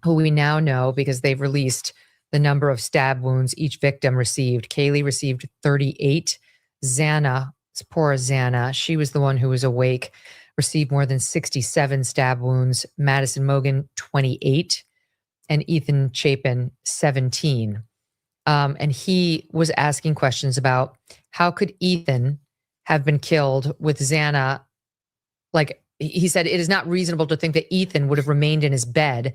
who we now know because they've released the number of stab wounds each victim received. Kaylee received 38. Xana, poor Xana, she was the one who was awake, received more than 67 stab wounds. Madison Mogen, 28. And Ethan Chapin, 17. And he was asking questions about how could Ethan have been killed with Xana. Like he said, it is not reasonable to think that Ethan would have remained in his bed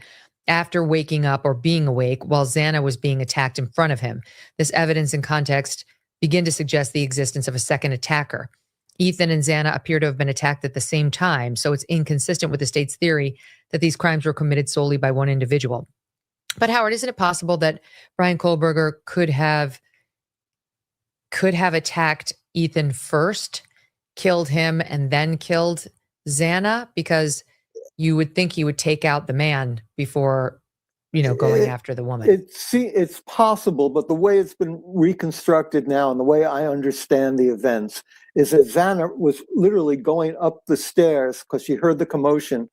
after waking up or being awake while Xana was being attacked in front of him. This evidence and context begin to suggest the existence of a second attacker. Ethan and Xana appear to have been attacked at the same time, so it's inconsistent with the state's theory that these crimes were committed solely by one individual. But Howard, isn't it possible that Bryan Kohberger could have attacked Ethan first, killed him, and then killed Xana? Because you would think he would take out the man before, going after the woman. It's possible, but the way it's been reconstructed now and the way I understand the events is that Xana was literally going up the stairs because she heard the commotion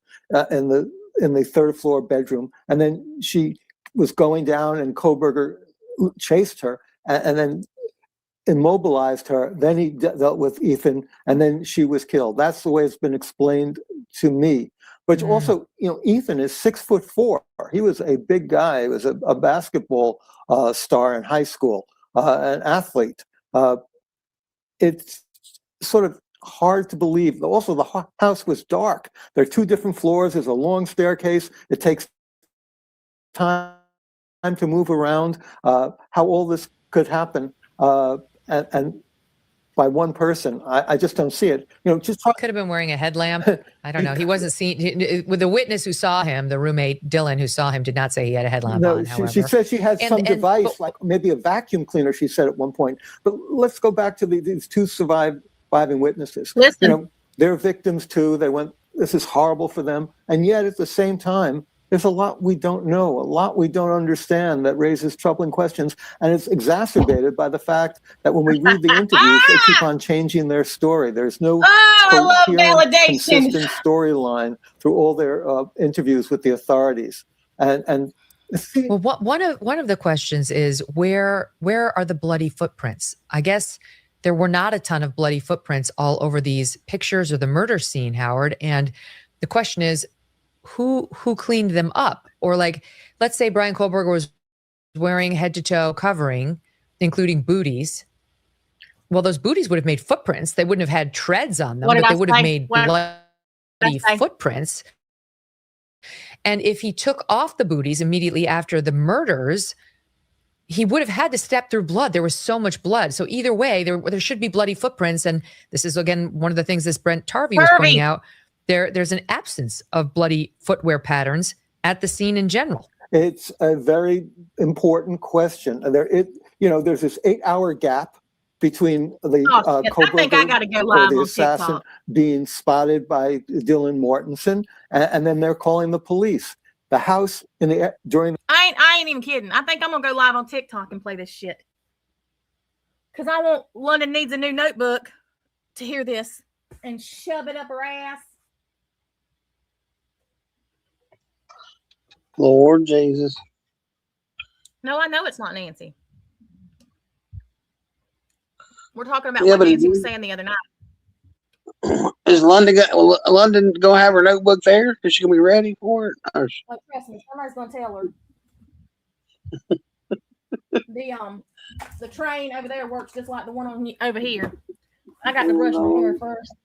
in the third floor bedroom, and then she was going down and Kohberger chased her and then immobilized her. Then he dealt with Ethan, and then she was killed. That's the way it's been explained to me. But Mm. also, Ethan is 6'4". He was a big guy. He was a basketball star in high school, an athlete. It's sort of hard to believe. Also, the house was dark. There are 2 different floors. There's a long staircase. It takes time to move around. How all this could happen, and by one person, I just don't see it. Just talk. Could have been wearing a headlamp. I don't know. He wasn't seen. With the witness who saw him, the roommate Dylan who saw him, did not say he had a headlamp No, on. she said she had some device, like maybe a vacuum cleaner. She said at one point. But let's go back to these 2 surviving witnesses. Listen. They're victims too. This is horrible for them, and yet at the same time, there's a lot we don't know, a lot we don't understand that raises troubling questions, and it's exacerbated by the fact that when we read the interviews, they keep on changing their story. There's no I love validation. consistent storyline through all their interviews with the authorities. And well, one of the questions is where are the bloody footprints? I guess there were not a ton of bloody footprints all over these pictures or the murder scene, Howard. And the question is, who cleaned them up? Or like, let's say Brian Kohlberger was wearing head to toe covering, including booties. Well, those booties would have made footprints. They wouldn't have had treads on them, but they would have made bloody footprints. And if he took off the booties immediately after the murders, he would have had to step through blood. There was so much blood. So either way, there should be bloody footprints. And this is, again, one of the things this Brent Tarvey was pointing out. There's an absence of bloody footwear patterns at the scene in general. It's a very important question. There's this 8-hour gap between the Kohlberger, the assassin, being spotted by Dylan Mortensen, and then they're calling the police. The house during. I ain't even kidding. I think I'm gonna go live on TikTok and play this shit because I want London Needs a New Notebook to hear this and shove it up her ass. Lord Jesus. No, I know it's not Nancy. We're talking about what Nancy was saying the other night. Is London gonna have her notebook there? Is she gonna be ready for it? Oh, trust me, somebody's gonna tell her. The train over there works just like the one over here. I got to brush my hair first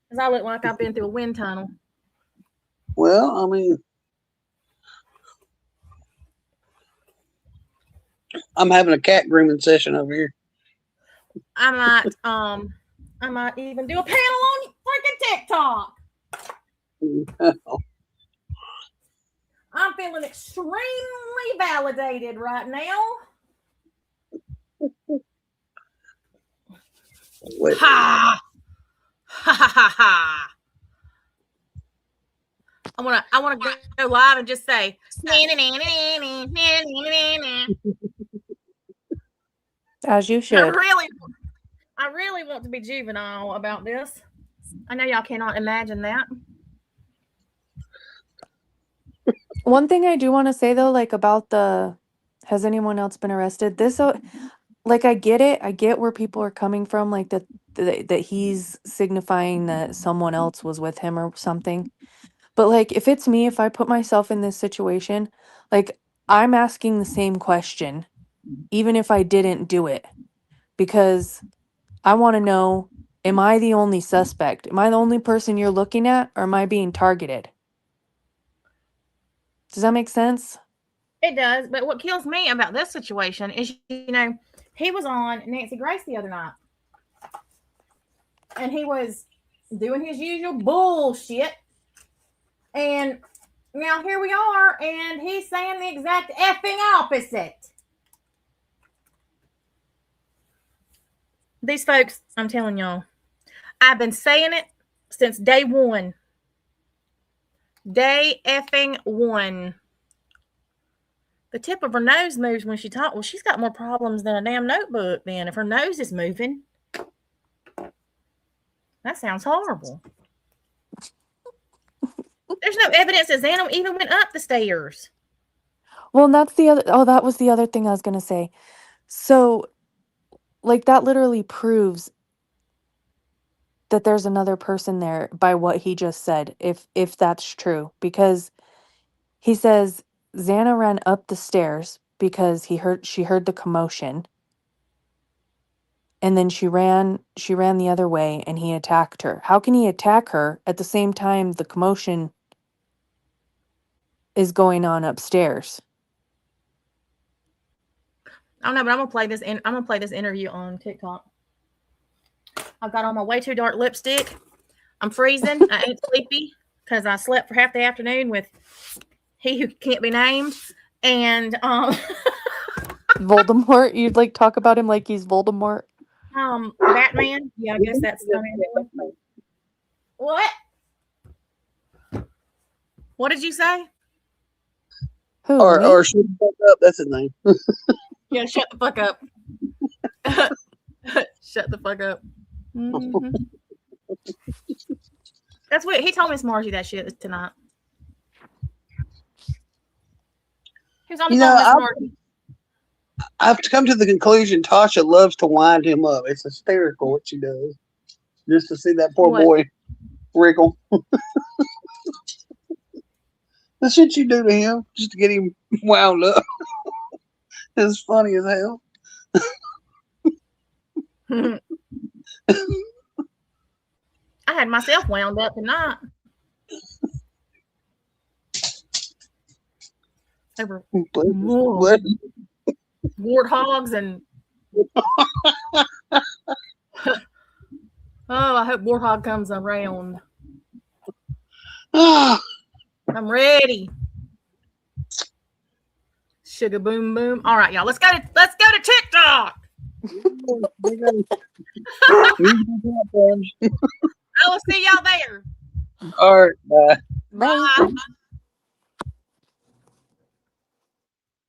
because I look like I've been through a wind tunnel. Well, I mean, I'm having a cat grooming session over here. I might even do a panel on freaking TikTok. I'm feeling extremely validated right now. Ha! Ha ha ha ha! I wanna go live and just say as you should. I really want to be juvenile about this. I know y'all cannot imagine that. One thing I do want to say though, like about has anyone else been arrested? Like I get it. I get where people are coming from, like that he's signifying that someone else was with him or something. But like if it's me, if I put myself in this situation, like I'm asking the same question, even if I didn't do it, because I want to know, am I the only suspect? Am I the only person you're looking at, or am I being targeted? Does that make sense? It does, but what kills me about this situation is, he was on Nancy Grace the other night, and he was doing his usual bullshit, and now here we are, and he's saying the exact effing opposite. These folks, I'm telling y'all, I've been saying it since day one. Day effing one. The tip of her nose moves when she talks. Well, she's got more problems than a damn notebook then if her nose is moving. That sounds horrible. There's no evidence that Xana even went up the stairs. Well, and that's the other. Oh, that was the other thing I was gonna say. So, like that literally proves that there's another person there by what he just said, if that's true, because he says Xana ran up the stairs because she heard the commotion, and then she ran the other way and he attacked her. How can he attack her at the same time the commotion is going on upstairs? I don't know, but I'm gonna play this interview on TikTok. I've got on my way too dark lipstick. I'm freezing. I ain't sleepy because I slept for half the afternoon with he who can't be named. And Voldemort? You'd like talk about him like he's Voldemort? Batman. Yeah, I guess that's what? What did you say? Who? Or me? or shut the fuck up. That's his name. Yeah, shut the fuck up. Shut the fuck up. Mhm. That's what he told Miss Margie that shit tonight. He was on the You phone know, with Miss Margie. I've come to the conclusion Tasha loves to wind him up. It's hysterical what she does. Just to see that poor What? boy wriggle. The shit you do to him just to get him wound up. It's funny as hell. I had myself wound up tonight. Over What? warthogs and I hope warthog comes around. Ah, I'm ready. Sugar boom boom. All right, y'all. Let's go to TikTok. I will see y'all there. all right, bye. Bye. Bye.